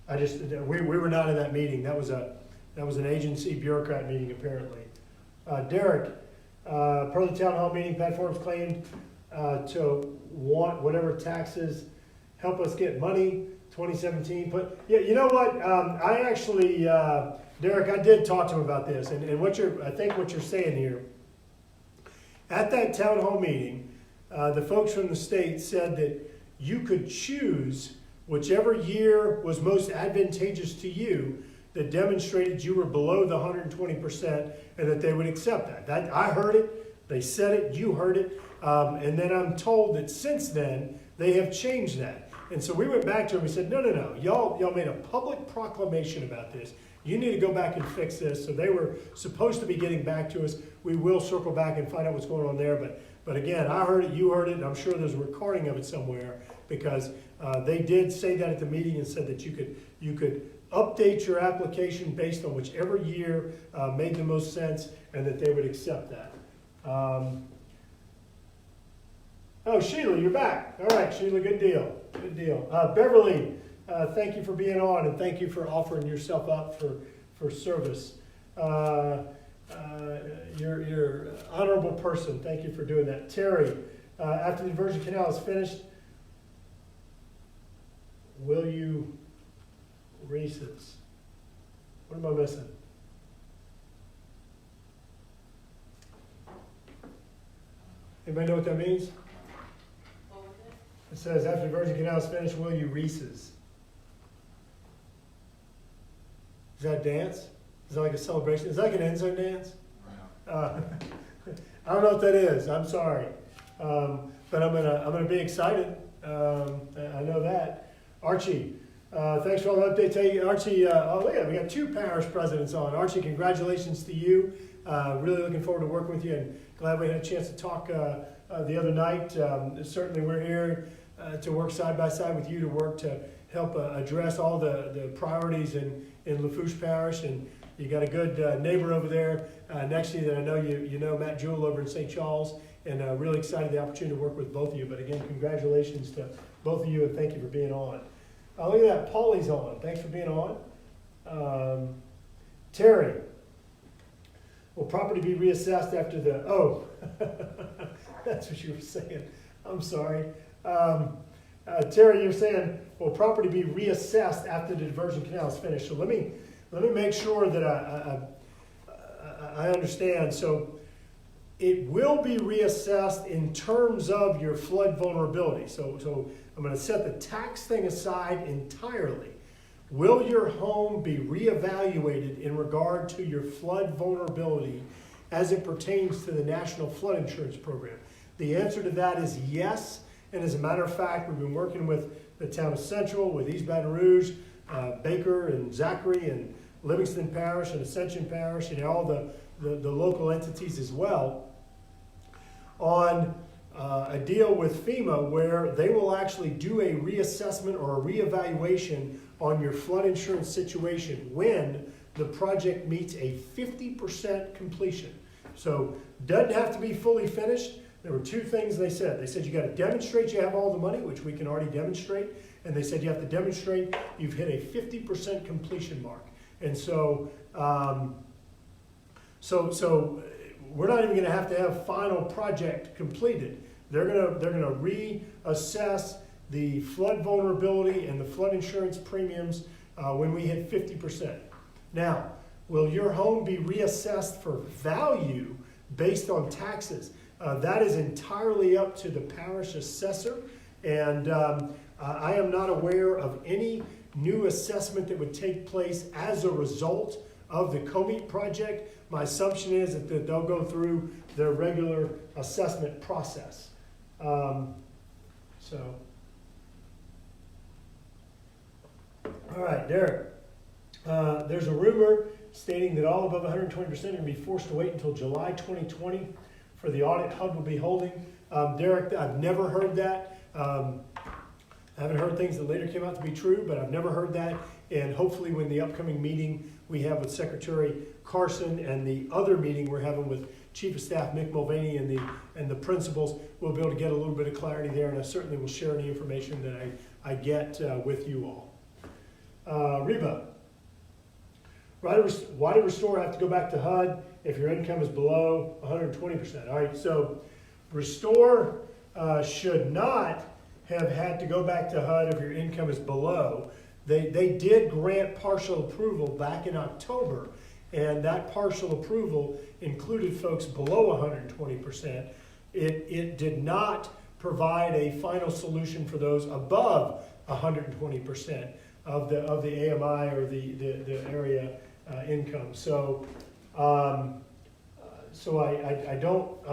We were not in that meeting. That was an agency bureaucrat meeting apparently. Derek, per the town hall meeting, platforms claimed to want whatever taxes help us get money. 2017, but yeah, you know what? I actually, Derek, I did talk to him about this, and I think what you're saying here. At that town hall meeting, the folks from the state said that you could choose whichever year was most advantageous to you that demonstrated you were below the 120%, and that they would accept that. I heard it, they said it, you heard it, and then I'm told that since then they have changed that. And so we went back to them and said, no, y'all made a public proclamation about this. You need to go back and fix this. So they were supposed to be getting back to us. We will circle back and find out what's going on there. But again, I heard it, you heard it, and I'm sure there's a recording of it somewhere, because they did say that at the meeting and said that you could update your application based on whichever year made the most sense, and that they would accept that. Oh, Sheila, you're back. All right, Sheila, good deal. Good deal. Beverly, thank you for being on, and thank you for offering yourself up for service. You're an honorable person. Thank you for doing that. Terry, after the diversion canal is finished, will you races? What am I missing? Anybody know what that means? It says, after the Virgin Canal is finished, will you races? Is that a dance? Is that like a celebration? Is that like an ensign dance? I don't know what that is. I'm sorry. But I'm gonna be excited. I know that. Archie, thanks for all the updates. Hey, Archie, look at it. We got 2 parish presidents on. Archie, congratulations to you. Really looking forward to working with you, and glad we had a chance to talk the other night. Certainly we're here to work side by side with you, to work to help address all the priorities in in Lafourche Parish, and you got a good neighbor over there next to you that I know you know, Matt Jewell over in St. Charles, and really excited the opportunity to work with both of you. But again, congratulations to both of you, and thank you for being on. Look at that, Paulie's on. Thanks for being on. Terry, will property be reassessed after the, oh, that's what you were saying. I'm sorry. Terry, you're saying, will property be reassessed after the diversion canal is finished? So let me make sure that I understand. So it will be reassessed in terms of your flood vulnerability. So I'm going to set the tax thing aside entirely. Will your home be reevaluated in regard to your flood vulnerability as it pertains to the National Flood Insurance Program? The answer to that is yes. And as a matter of fact, we've been working with the town of Central, with East Baton Rouge, Baker and Zachary and Livingston Parish and Ascension Parish, and all the local entities as well, on a deal with FEMA where they will actually do a reassessment or a reevaluation on your flood insurance situation when the project meets a 50% completion. So doesn't have to be fully finished. There were two things they said. They said you got to demonstrate you have all the money, which we can already demonstrate, and they said you have to demonstrate you've hit a 50% completion mark. And so, so we're not even going to have final project completed. They're gonna reassess the flood vulnerability and the flood insurance premiums when we hit 50%. Now, will your home be reassessed for value based on taxes? That is entirely up to the parish assessor, and I am not aware of any new assessment that would take place as a result of the COMET project. My assumption is that they'll go through their regular assessment process. All right, Derek. There's a rumor stating that all above 120% are going to be forced to wait until July 2020 for the audit HUD will be holding. Derek, I've never heard that. I haven't heard things that later came out to be true, but I've never heard that. And hopefully when the upcoming meeting we have with Secretary Carson and the other meeting we're having with Chief of Staff Mick Mulvaney and the principals, we'll be able to get a little bit of clarity there, and I certainly will share any information that I get with you all. Reba, why do Restore have to go back to HUD if your income is below 120%? All right, so Restore should not have had to go back to HUD if your income is below. They did grant partial approval back in October, and that partial approval included folks below 120%. It did not provide a final solution for those above 120% of the AMI or the area income. So I'm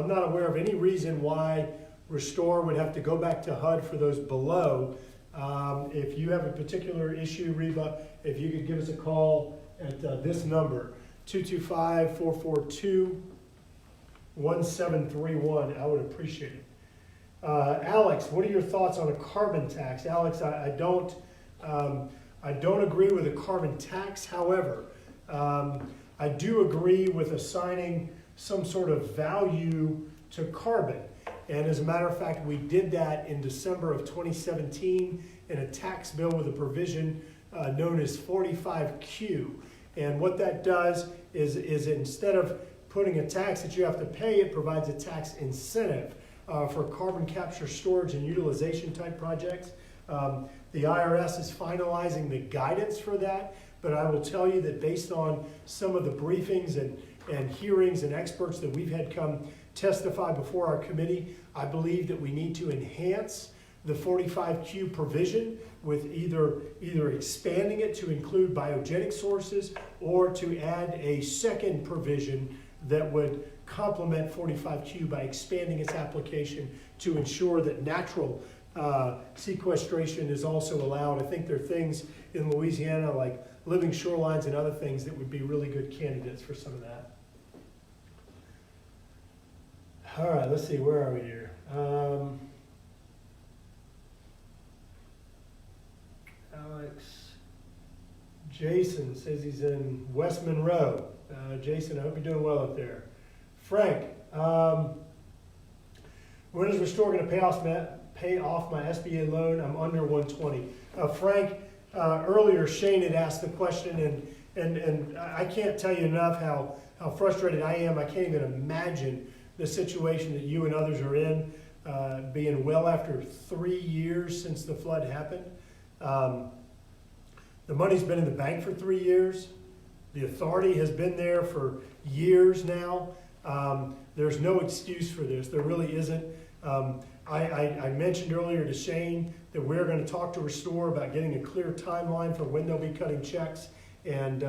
not aware of any reason why Restore would have to go back to HUD for those below. If you have a particular issue, Reba, if you could give us a call at this number, 225-442-1731, I would appreciate it. Alex, what are your thoughts on a carbon tax? Alex, I don't agree with a carbon tax. However, I do agree with assigning some sort of value to carbon. And as a matter of fact, we did that in December of 2017 in a tax bill with a provision known as 45Q. And what that does is instead of putting a tax that you have to pay, it provides a tax incentive for carbon capture, storage, and utilization type projects. The IRS is finalizing the guidance for that, but I will tell you that based on some of the briefings and hearings and experts that we've had come testify before our committee, I believe that we need to enhance the 45Q provision with either expanding it to include biogenic sources or to add a second provision that would complement 45Q by expanding its application to ensure that natural sequestration is also allowed. I think there are things in Louisiana like living shorelines and other things that would be really good candidates for some of that. All right, let's see, where are we here? Alex, Jason says he's in West Monroe. Jason, I hope you're doing well up there. Frank, when is Restore going to pay off my SBA loan? I'm under 120. Frank, earlier Shane had asked the question, and I can't tell you enough how frustrated I am. I can't even imagine the situation that you and others are in, being well after 3 years since the flood happened. The money's been in the bank for 3 years. The authority has been there for years now. There's no excuse for this. There really isn't. I mentioned earlier to Shane that we're going to talk to Restore about getting a clear timeline for when they'll be cutting checks, and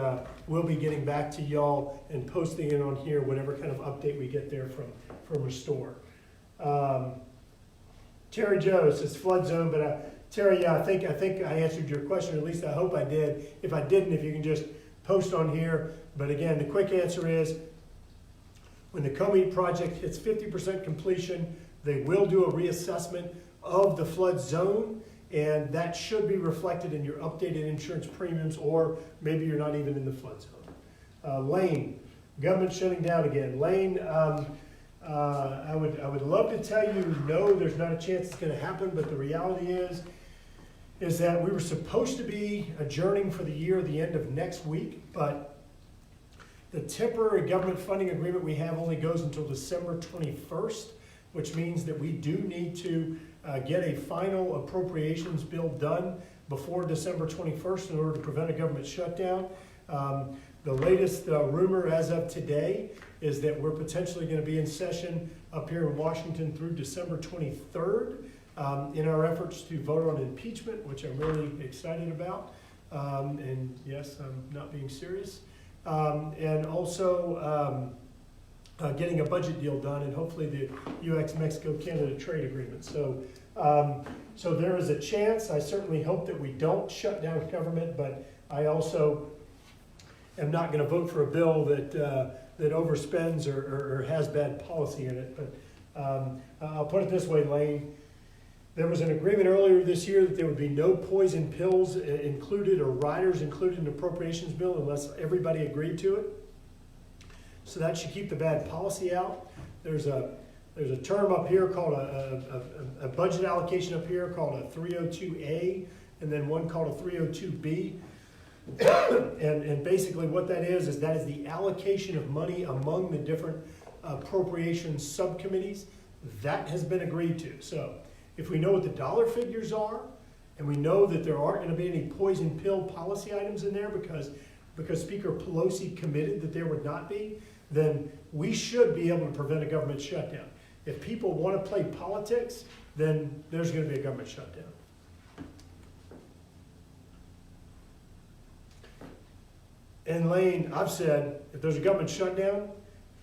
we'll be getting back to y'all and posting it on here, whatever kind of update we get there from Restore. Terry Joe says flood zone, but Terry, yeah, I think I answered your question, at least I hope I did. If I didn't, if you can just post on here. But again, the quick answer is, when the Comey project hits 50% completion, they will do a reassessment of the flood zone, and that should be reflected in your updated insurance premiums, or maybe you're not even in the flood zone. Lane, government shutting down again. Lane, I would love to tell you no, there's not a chance it's going to happen, but the reality is that we were supposed to be adjourning for the year the end of next week, but the temporary government funding agreement we have only goes until December 21st, which means that we do need to get a final appropriations bill done before December 21st in order to prevent a government shutdown. The latest rumor as of today is that we're potentially going to be in session up here in Washington through December 23rd in our efforts to vote on impeachment, which I'm really excited about. And yes, I'm not being serious. And also getting a budget deal done, and hopefully the U.S.-Mexico-Canada trade agreement. So there is a chance. I certainly hope that we don't shut down government, but I also am not going to vote for a bill that overspends or has bad policy in it. But I'll put it this way, Lane. There was an agreement earlier this year that there would be no poison pills included or riders included in the appropriations bill unless everybody agreed to it. So that should keep the bad policy out. There's a term up here called a budget allocation up here called a 302A, and then one called a 302B. and basically what that is that is the allocation of money among the different appropriations subcommittees. That has been agreed to. So if we know what the dollar figures are, and we know that there aren't going to be any poison pill policy items in there because Speaker Pelosi committed that there would not be, then we should be able to prevent a government shutdown. If people want to play politics, then there's going to be a government shutdown. And Lane, I've said, if there's a government shutdown,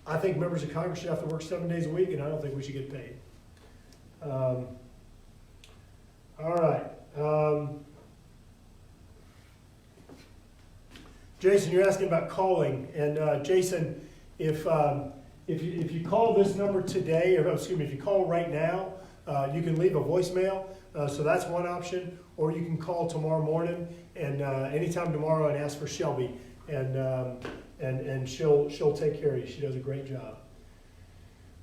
I think members of Congress should have to work 7 days a week, and I don't think we should get paid. All right. Jason, you're asking about calling, and Jason, if you call this number today, or excuse me, if you call right now, you can leave a voicemail. So that's one option, or you can call tomorrow morning and anytime tomorrow and ask for Shelby, and she'll take care of you. She does a great job.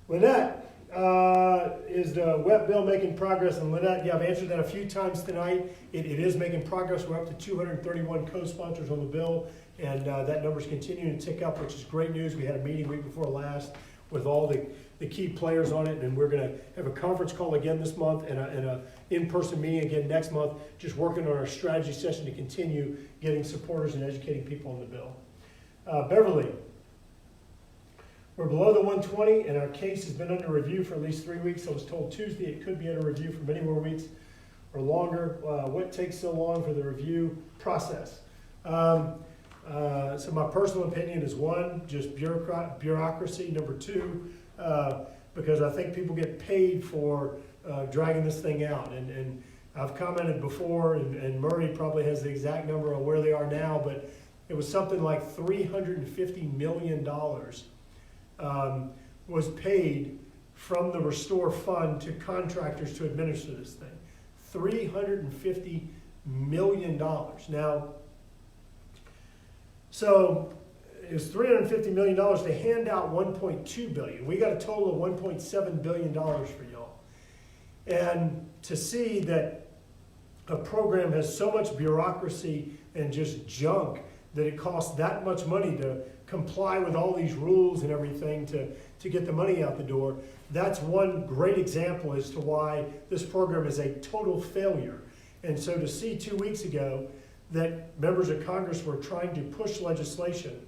Lynette, is the web bill making progress? And Lynette, yeah, I've answered that a few times tonight. It is making progress. We're up to 231 co-sponsors on the bill, and that number's continuing to tick up, which is great news. We had a meeting week before last with all the key players on it, and we're going to have a conference call again this month and a in-person meeting again next month, just working on our strategy session to continue getting supporters and educating people on the bill. Beverly, we're below the 120, and our case has been under review for at least 3 weeks. I was told Tuesday it could be under review for many more weeks or longer. What takes so long for the review process? So my personal opinion is, one, just bureaucracy. Number two, because I think people get paid for dragging this thing out. And I've commented before, and Murray probably has the exact number on where they are now, but it was something like $350 million was paid from the Restore Fund to contractors to administer this thing. $350 million. Now, So it was $350 million to hand out $1.2 billion. We got a total of $1.7 billion for y'all. And to see that a program has so much bureaucracy and just junk that it costs that much money to comply with all these rules and everything to get the money out the door, that's one great example as to why this program is a total failure. And so to see 2 weeks ago that members of Congress were trying to push legislation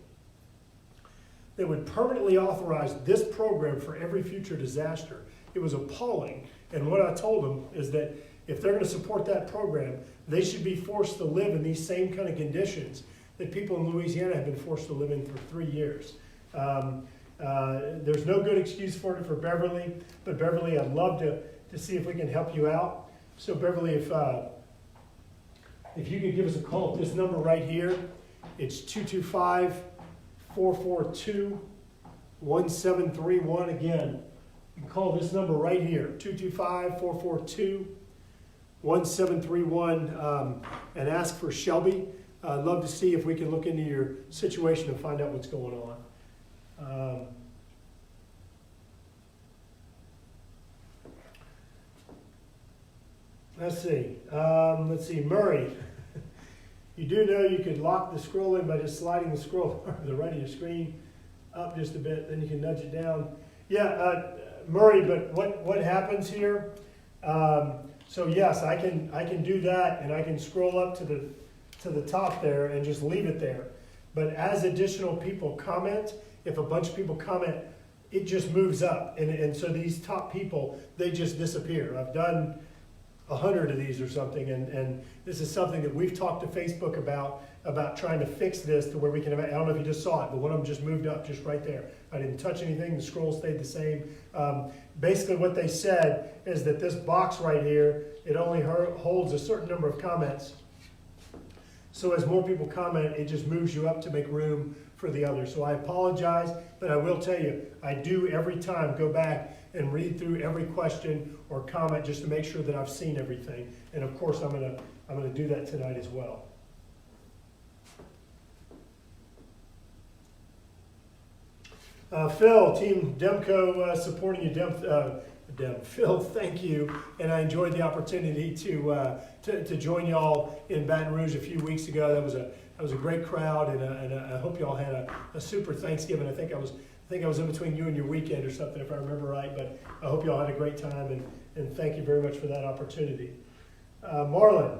that would permanently authorize this program for every future disaster, it was appalling. And what I told them is that if they're going to support that program, they should be forced to live in these same kind of conditions that people in Louisiana have been forced to live in for 3 years. There's no good excuse for it for Beverly, but Beverly, I'd love to see if we can help you out. So Beverly, if you could give us a call at this number right here, it's 225-442-1731. Again, you can call this number right here, 225-442-1731, and ask for Shelby. I'd love to see if we can look into your situation and find out what's going on. Let's see, Murray. You do know you could lock the scroll in by just sliding the scroll bar to the right of your screen up just a bit, then you can nudge it down. Yeah, Murray, but what happens here? So yes, I can do that, and I can scroll up to the top there and just leave it there. But as additional people comment, if a bunch of people comment, it just moves up. And so these top people, they just disappear. I've done 100 of these or something, and this is something that we've talked to Facebook about trying to fix this to where we can, I don't know if you just saw it, but one of them just moved up just right there. I didn't touch anything, the scroll stayed the same. Basically what they said is that this box right here, it only holds a certain number of comments. So as more people comment, it just moves you up to make room for the others. So I apologize, but I will tell you, I do every time go back and read through every question or comment just to make sure that I've seen everything. And of course, I'm gonna do that tonight as well. Phil, Team Demco supporting you. Phil, thank you. And I enjoyed the opportunity to join y'all in Baton Rouge a few weeks ago. That was a great crowd, and I hope y'all had a super Thanksgiving. I think I was in between you and your weekend or something, if I remember right. But I hope y'all had a great time, and thank you very much for that opportunity. Marlon,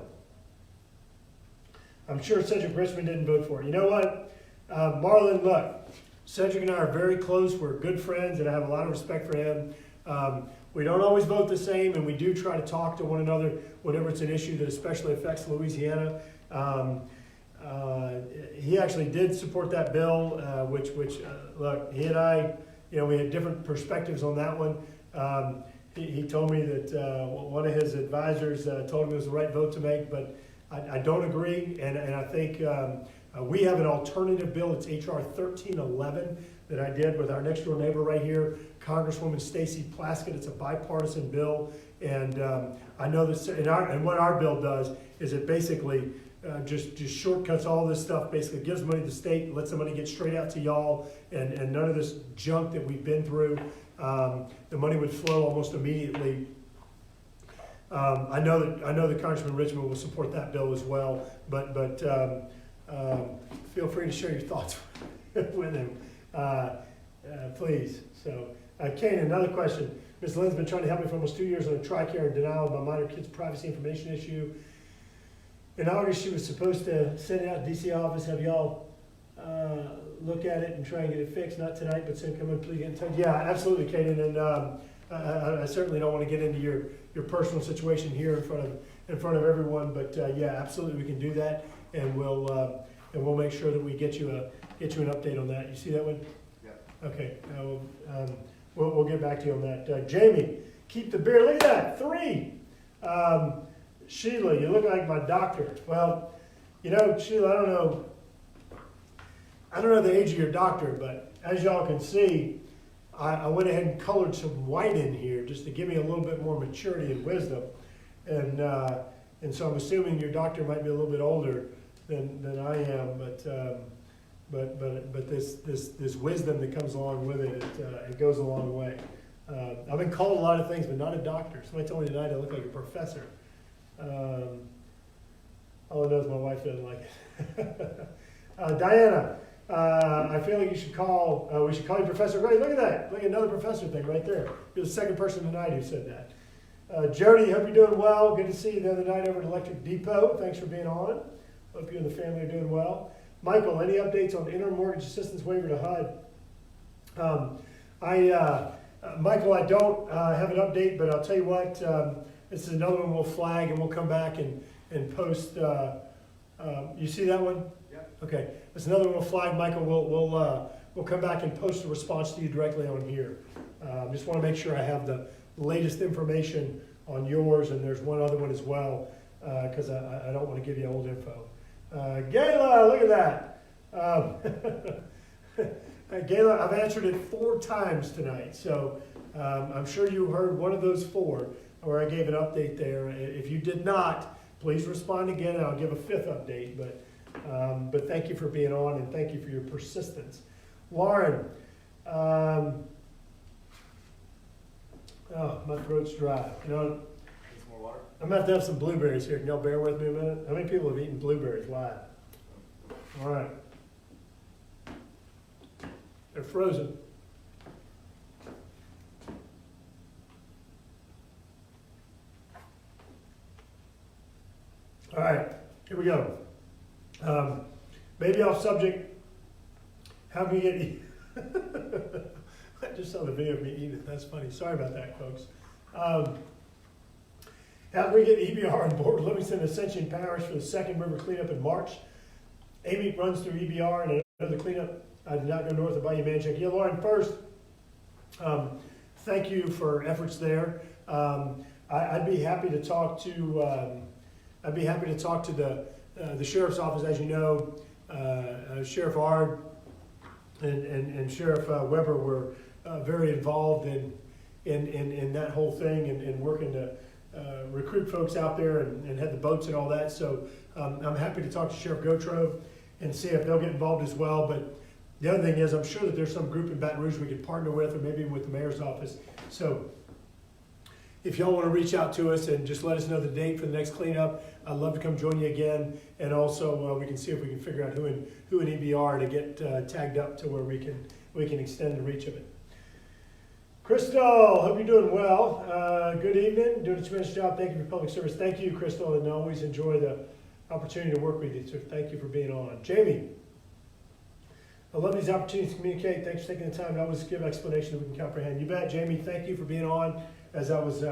I'm sure Cedric Richmond didn't vote for it. You know what, Marlon, look, Cedric and I are very close. We're good friends, and I have a lot of respect for him. We don't always vote the same, and we do try to talk to one another whenever it's an issue that especially affects Louisiana. He actually did support that bill, which look, he and I, we had different perspectives on that one. He told me that one of his advisors told him it was the right vote to make, but I don't agree, and I think we have an alternative bill. It's HR 1311 that I did with our next door neighbor right here, Congresswoman Stacy Plaskett. It's a bipartisan bill, and I know this. And what our bill does is it basically just shortcuts all this stuff. Basically, gives money to the state, lets the money get straight out to y'all, and none of this junk that we've been through. The money would flow almost immediately. I know that Congressman Richmond will support that bill as well, but feel free to share your thoughts with him, please. So, Kane, another question. Ms. Lynn's been trying to help me for almost 2 years on a TRICARE and denial of my minor kid's privacy information issue. In August, she was supposed to send it out to DC office. Have y'all look at it and try and get it fixed? Not tonight, but soon. Come in, please get in touch. Yeah, absolutely, Kaden. And I certainly don't want to get into your personal situation here in front of everyone. But yeah, absolutely, we can do that, and we'll make sure that we get you an update on that. You see that one? Yeah. Okay. We'll get back to you on that. Jamie, keep the beer. Look at that, 3. Sheila, you look like my doctor. Well, Sheila, I don't know the age of your doctor, but as y'all can see, I went ahead and colored some white in here just to give me a little bit more maturity and wisdom. And so I'm assuming your doctor might be a little bit older than I am, but but this wisdom that comes along with it, it goes a long way. I've been called a lot of things, but not a doctor. Somebody told me tonight I look like a professor. All I know is my wife doesn't like it. Diana, I feel like you should call, we should call you Professor Gray. Look at that. Look at another professor thing right there. You're the second person tonight who said that. Jody, hope you're doing well. Good to see you the other night over at Electric Depot. Thanks for being on. Hope you and the family are doing well. Michael, any updates on interim mortgage assistance waiver to HUD? Michael, I don't have an update, but I'll tell you what, this is another one we'll flag and we'll come back and post. You see that one? Yep. Okay, it's another one we'll flag, Michael. We'll come back and post a response to you directly on here. Just want to make sure I have the latest information on yours, and there's one other one as well, because I don't want to give you old info. Gayla, look at that. Gayla, I've answered it 4 times tonight, so I'm sure you heard one of those 4 where I gave an update there. If you did not, please respond again, and I'll give a 5th update. But thank you for being on, and thank you for your persistence. Lauren, oh, my throat's dry. You know, Need some more water? I'm gonna have to have some blueberries here. Can y'all bear with me a minute? How many people have eaten blueberries live? All right. They're frozen. All right, here we go. Maybe off subject. How can we get? I just saw the video of me eating it. That's funny. Sorry about that, folks. How can we get EBR on board Livingston Ascension Parish for the second river cleanup in March? Amy runs through EBR, and another cleanup. I did not go north of Bayou Manchac. Yeah, Lauren, first, thank you for efforts there. I'd be happy to talk to. I'd be happy to talk to the sheriff's office. As you know, Sheriff Ard and Sheriff Weber were very involved in that whole thing and working to recruit folks out there and had the boats and all that. So I'm happy to talk to Sheriff Gautreaux and see if they'll get involved as well. But the other thing is, I'm sure that there's some group in Baton Rouge we could partner with, or maybe with the mayor's office. So if y'all want to reach out to us and just let us know the date for the next cleanup, I'd love to come join you again. And also we can see if we can figure out who in EBR to get tagged up to where we can extend the reach of it. Crystal, hope you're doing well. Good evening. Doing a tremendous job. Thank you for your public service. Thank you, Crystal, and I always enjoy the opportunity to work with you. So thank you for being on. Jamie, I love these opportunities to communicate. Thanks for taking the time to always give explanation that we can comprehend. You bet, Jamie. Thank you for being on. As I was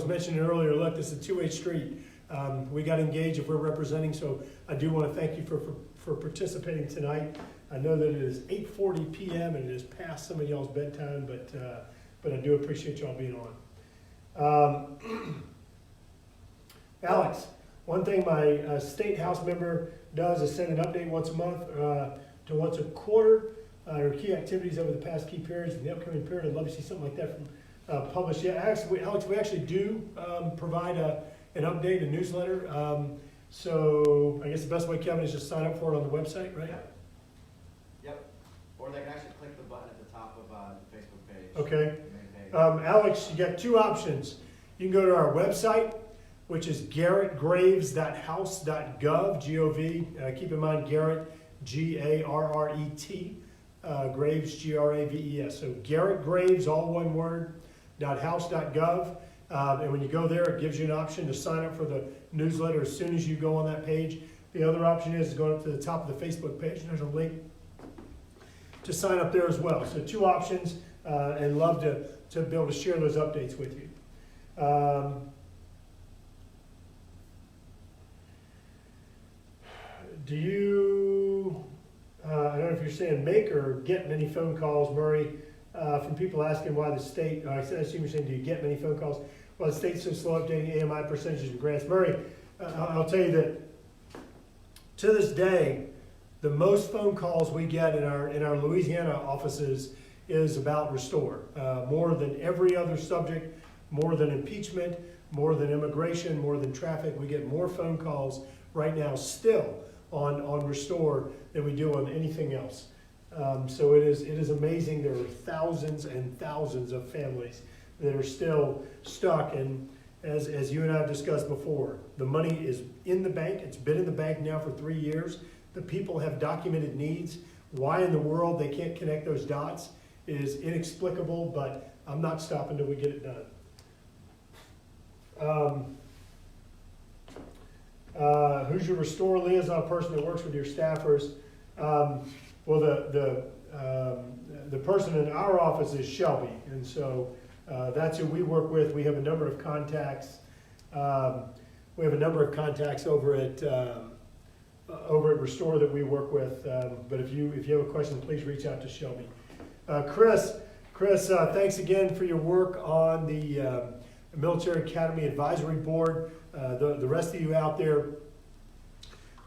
mentioning earlier, look, this is a two-way street. We got to engage if we're representing, so I do want to thank you for participating tonight. I know that it is 8:40 p.m. and it is past some of y'all's bedtime, but I do appreciate y'all being on. Alex, one thing my state house member does is send an update once a month to once a quarter, or key activities over the past key periods in the upcoming period. I'd love to see something like that from published. Yeah, Alex, we actually do provide an update, a newsletter. So I guess the best way, Kevin, is just sign up for it on the website, right? Yep. Or they can actually click the button at the top of the Facebook page. Okay. The main page. Alex, you got 2 options. You can go to our website, which is garretgraves.house.gov, G-O-V. Keep in mind Garret, G-A-R-R-E-T, Graves, G-R-A-V-E-S. So Garret Graves, all one word, .house.gov. And when you go there, it gives you an option to sign up for the newsletter as soon as you go on that page. The other option is going up to the top of the Facebook page, and there's a link to sign up there as well. So 2 options, and love to be able to share those updates with you. Do you, I don't know if you're saying make or get many phone calls, Murray, from people asking why the state, I assume you're saying, do you get many phone calls? Why the state's so slow updating AMI percentages and grants? Murray, I'll tell you that to this day, the most phone calls we get in our Louisiana offices is about Restore. More than every other subject, more than impeachment, more than immigration, more than traffic. We get more phone calls right now still on Restore than we do on anything else. So it is amazing. There are thousands and thousands of families that are still stuck. And as you and I have discussed before, the money is in the bank. It's been in the bank now for 3 years. The people have documented needs. Why in the world they can't connect those dots is inexplicable, but I'm not stopping till we get it done. Who's your Restore liaison person that works with your staffers? Well, the person in our office is Shelby, and so that's who we work with. We have a number of contacts. We have a number of contacts over at Restore that we work with. But if you have a question, please reach out to Shelby. Chris, thanks again for your work on the Military Academy Advisory Board. The rest of you out there,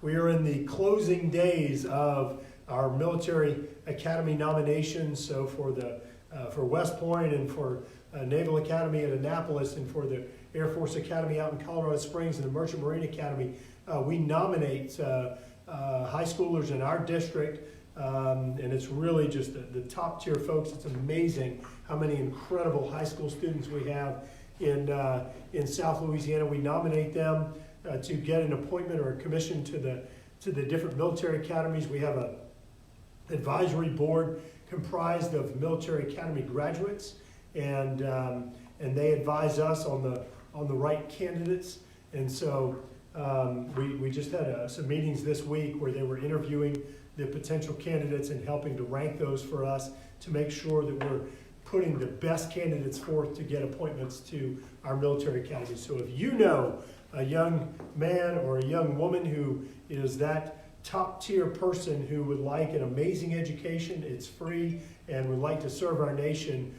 we are in the closing days of our Military Academy nominations. So for West Point and for Naval Academy at Annapolis and for the Air Force Academy out in Colorado Springs and the Merchant Marine Academy, we nominate high schoolers in our district. And it's really just the top tier folks. It's amazing how many incredible high school students we have in South Louisiana. We nominate them to get an appointment or a commission to the different military academies. We have a advisory board comprised of military academy graduates, and they advise us on the right candidates. And so we just had some meetings this week where they were interviewing the potential candidates and helping to rank those for us to make sure that we're putting the best candidates forth to get appointments to our military academy. So if you know a young man or a young woman who is that top tier person who would like an amazing education, it's free, and would like to serve our nation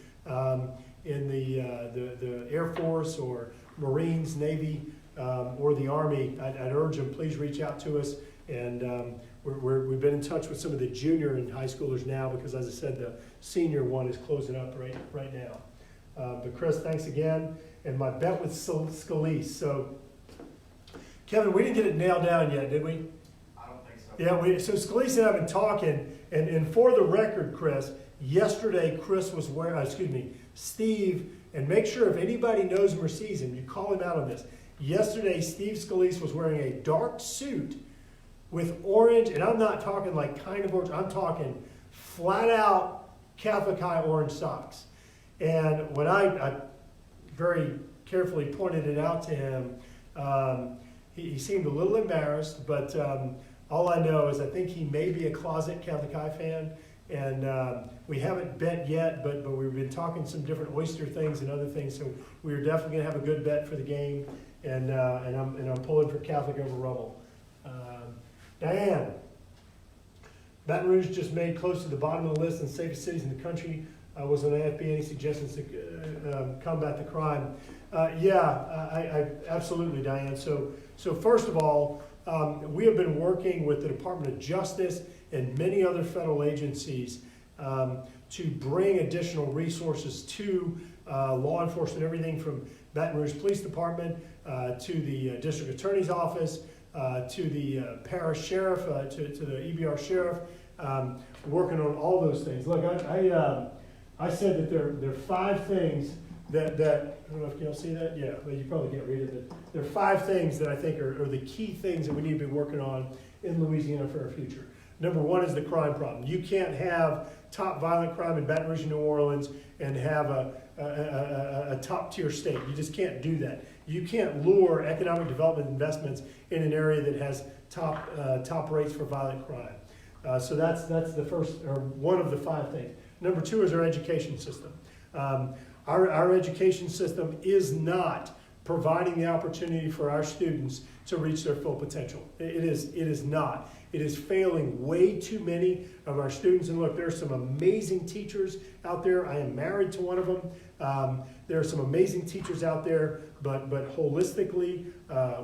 in the Air Force or Marines, Navy, or the Army, I'd urge them, please reach out to us. And we've been in touch with some of the junior and high schoolers now because, as I said, the senior one is closing up right now. But Chris, thanks again. And my bet with Scalise. So, Kevin, we didn't get it nailed down yet, did we? I don't think so. Yeah, so Scalise and I have been talking, and for the record, Chris, yesterday Chris was wearing, Steve, and make sure if anybody knows him or sees him, you call him out on this. Yesterday, Steve Scalise was wearing a dark suit with orange, and I'm not talking like kind of orange, I'm talking flat out Catholic high orange socks. And when I very carefully pointed it out to him, he seemed a little embarrassed, but all I know is I think he may be a closet Catholic high fan, and we haven't bet yet, but we've been talking some different oyster things and other things, so we're definitely going to have a good bet for the game, and I'm pulling for Catholic over Rebel. Diane, Baton Rouge just made close to the bottom of the list and safest cities in the country. Was on AFB. Any suggestions to combat the crime? I absolutely, Diane. So first of all, we have been working with the Department of Justice and many other federal agencies to bring additional resources to law enforcement, everything from Baton Rouge Police Department to the District Attorney's Office, to the parish sheriff, to the EBR sheriff, working on all those things. Look, I said that there are 5 things that I don't know if you all see that. Yeah, well, you probably can't read it, but there are 5 things that I think are the key things that we need to be working on in Louisiana for our future. Number 1 is the crime problem. You can't have top violent crime in Baton Rouge and New Orleans and have a top tier state. You just can't do that. You can't lure economic development investments in an area that has top rates for violent crime. So that's the first, or one of the 5 things. Number 2 is our education system. Our education system is not providing the opportunity for our students to reach their full potential. It is not. It is failing way too many of our students. And look, there are some amazing teachers out there. I am married to one of them. There are some amazing teachers out there, but holistically,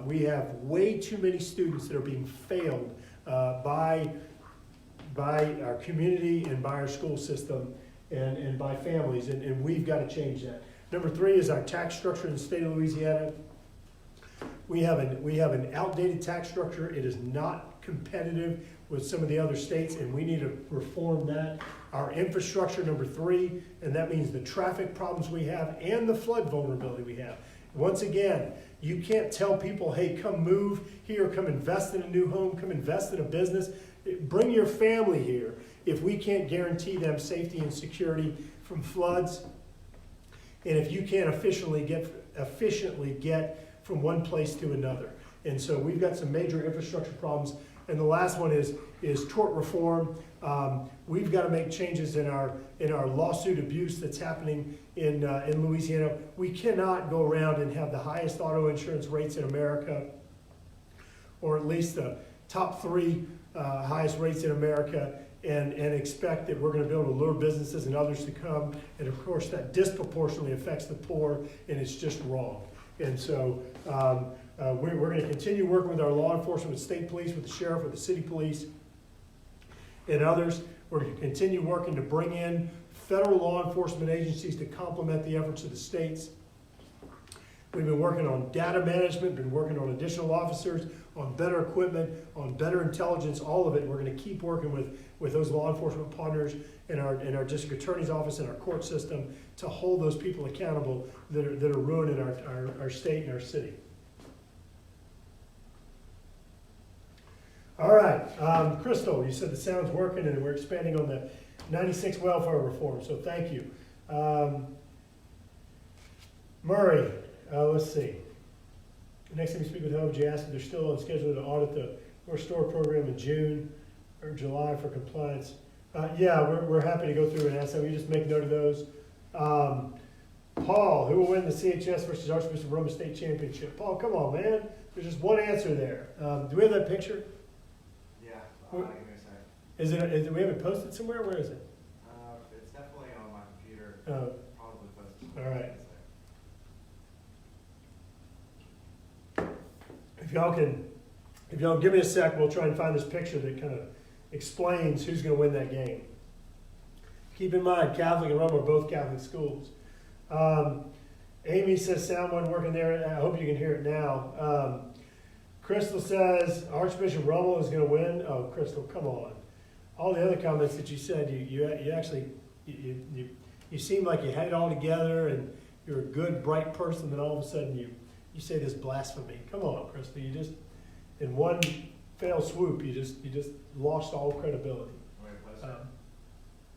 we have way too many students that are being failed by our community and by our school system and by families, and we've got to change that. Number 3 is our tax structure in the state of Louisiana. We have an outdated tax structure. It is not competitive with some of the other states, and we need to reform that. Our infrastructure, number 3, and that means the traffic problems we have and the flood vulnerability we have. Once again, you can't tell people, hey, come move here, come invest in a new home, come invest in a business. Bring your family here if we can't guarantee them safety and security from floods, and if you can't efficiently get from one place to another. And so we've got some major infrastructure problems. And the last one is tort reform. We've got to make changes in our lawsuit abuse that's happening in Louisiana. We cannot go around and have the highest auto insurance rates in America, or at least the top 3 highest rates in America, and expect that we're going to be able to lure businesses and others to come. And of course, that disproportionately affects the poor, and it's just wrong. And so we're going to continue working with our law enforcement, with state police, with the sheriff, with the city police, and others. We're going to continue working to bring in federal law enforcement agencies to complement the efforts of the states. We've been working on data management, been working on additional officers, on better equipment, on better intelligence, all of it. We're going to keep working with those law enforcement partners in our district attorney's office and our court system to hold those people accountable that are ruining our state and our city. All right, Crystal, you said the sound's working and we're expanding on the 96 welfare reform, so thank you. Murray, let's see. Next time you speak with Hope, you asked if they're still on schedule to audit the Restore program in June or July for compliance. Yeah, we're happy to go through and ask that. We just make note of those. Paul, who will win the CHS versus Archbishop Roma State Championship? Paul, come on, man. There's just one answer there. Do we have that picture? Yeah, give me a second. Do we have it posted somewhere? Where is it? It's definitely on my computer. Oh. Probably posted. All right. If y'all give me a sec, we'll try and find this picture that kind of explains who's going to win that game. Keep in mind, Catholic and Roma are both Catholic schools. Amy says sound wasn't working there. I hope you can hear it now. Crystal says Archbishop Roma is going to win. Oh, Crystal, come on. All the other comments that you said, you actually seem like you had it all together and you're a good, bright person, then all of a sudden you say this blasphemy. Come on, Crystal. You just, in one fell swoop, you just lost all credibility.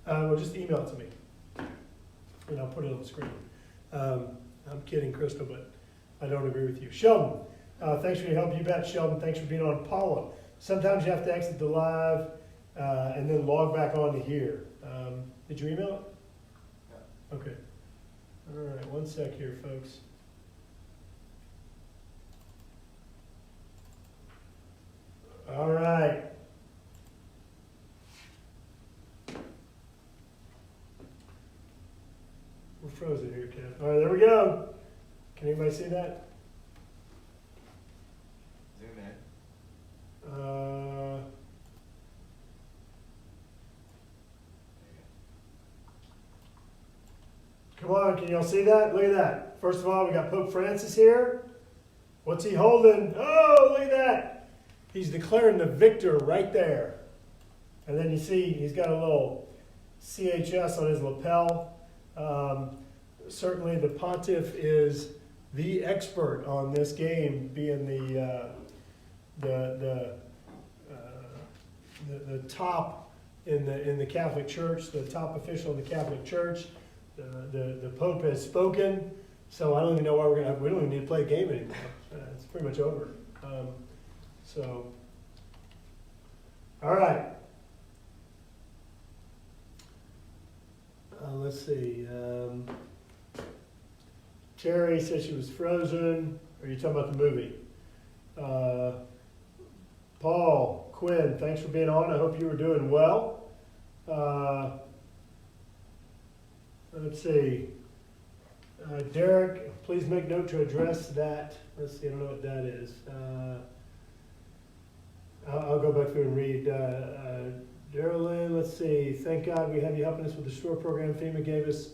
Well, just email it to me, and I'll put it on the screen. I'm kidding, Crystal, but I don't agree with you. Sheldon, thanks for your help. You bet, Sheldon. Thanks for being on. Paula, sometimes you have to exit the live and then log back on to here. Did you email it? Yeah. Okay. All right, one sec here, folks. All right. We're frozen here, Ken. All right, there we go. Can anybody see that? Zoom in. Come on, can y'all see that? Look at that. First of all, we got Pope Francis here. What's he holding? Oh, look at that. He's declaring the victor right there. And then you see he's got a little CHS on his lapel. Certainly the pontiff is the expert on this game, being the top in the Catholic Church, the top official in the Catholic Church. The Pope has spoken, so I don't even know why we don't even need to play a game anymore. It's pretty much over. All right. Let's see. Terry said she was frozen. Are you talking about the movie? Paul, Quinn, thanks for being on. I hope you were doing well. Let's see. Derek, please make note to address that. Let's see, I don't know what that is. I'll go back through and read. Darylyn, let's see. Thank God we have you helping us with the store program. FEMA gave us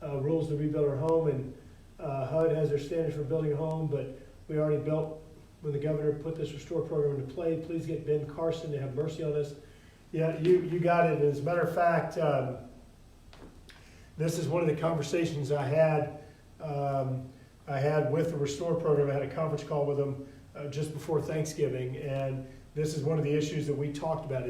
rules to rebuild our home, and HUD has their standards for building a home, but we already built when the governor put this restore program into play. Please get Ben Carson to have mercy on us. Yeah, you got it. As a matter of fact, this is one of the conversations I had with the restore program. I had a conference call with them just before Thanksgiving, and this is one of the issues that we talked about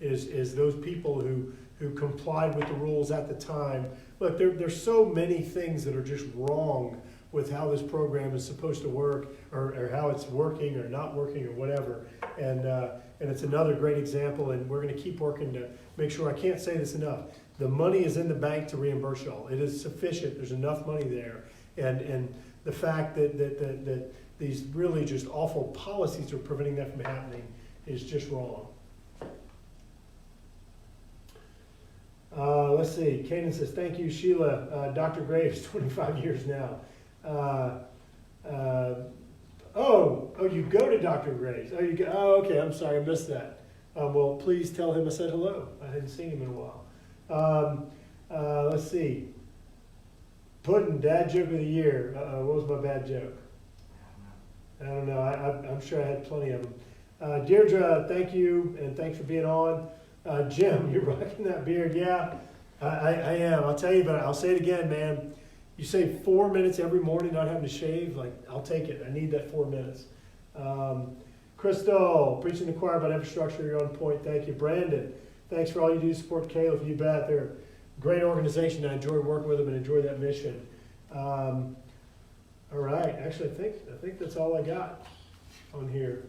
is those people who complied with the rules at the time. Look, there's so many things that are just wrong with how this program is supposed to work, or how it's working or not working or whatever. And it's another great example, and we're going to keep working to make sure. I can't say this enough. The money is in the bank to reimburse y'all. It is sufficient. There's enough money there. And the fact that these really just awful policies are preventing that from happening is just wrong. Let's see. Kanan says, thank you, Sheila. Dr. Graves, 25 years now. You go to Dr. Graves. Okay. I'm sorry, I missed that. Well, please tell him I said hello. I hadn't seen him in a while. Let's see. Puddin', dad joke of the year. What was my bad joke? I don't know. I'm sure I had plenty of them. Deirdre, thank you, and thanks for being on. Jim, you're rocking that beard. Yeah, I am. I'll tell you, but I'll say it again, man. You save 4 minutes every morning not having to shave. Like, I'll take it. I need that 4 minutes. Crystal, preaching the choir about infrastructure. You're on point. Thank you. Brandon, thanks for all you do to support Caleb. You bet. They're a great organization. I enjoy working with them and enjoy that mission. All right. Actually, I think that's all I got on here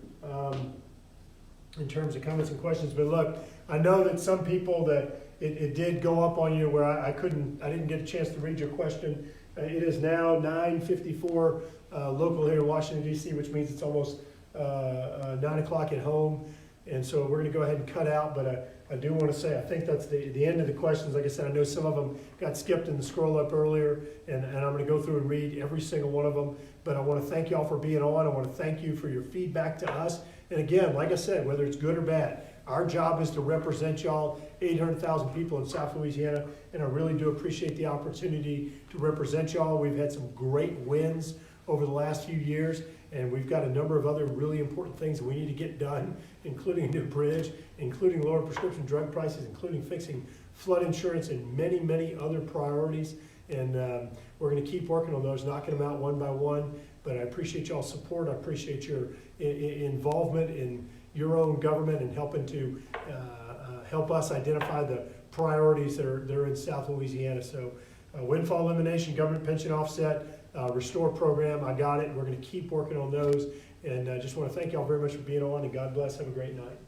in terms of comments and questions. But look, I know that some people that it did go up on you where I didn't get a chance to read your question. It is now 9:54 local here in Washington, D.C., which means it's almost 9 o'clock at home. And so we're going to go ahead and cut out. But I do want to say I think that's the end of the questions. Like I said, I know some of them got skipped in the scroll up earlier, and I'm going to go through and read every single one of them. But I want to thank y'all for being on. I want to thank you for your feedback to us. And again, like I said, whether it's good or bad, our job is to represent y'all, 800,000 people in South Louisiana, and I really do appreciate the opportunity to represent y'all. We've had some great wins over the last few years, and we've got a number of other really important things that we need to get done, including a new bridge, including lower prescription drug prices, including fixing flood insurance, and many, many other priorities. And we're going to keep working on those, knocking them out one by one. But I appreciate y'all's support. I appreciate your involvement in your own government and helping to help us identify the priorities that are in South Louisiana. So windfall elimination, government pension offset, restore program, I got it. We're going to keep working on those. And I just want to thank y'all very much for being on, and God bless. Have a great night.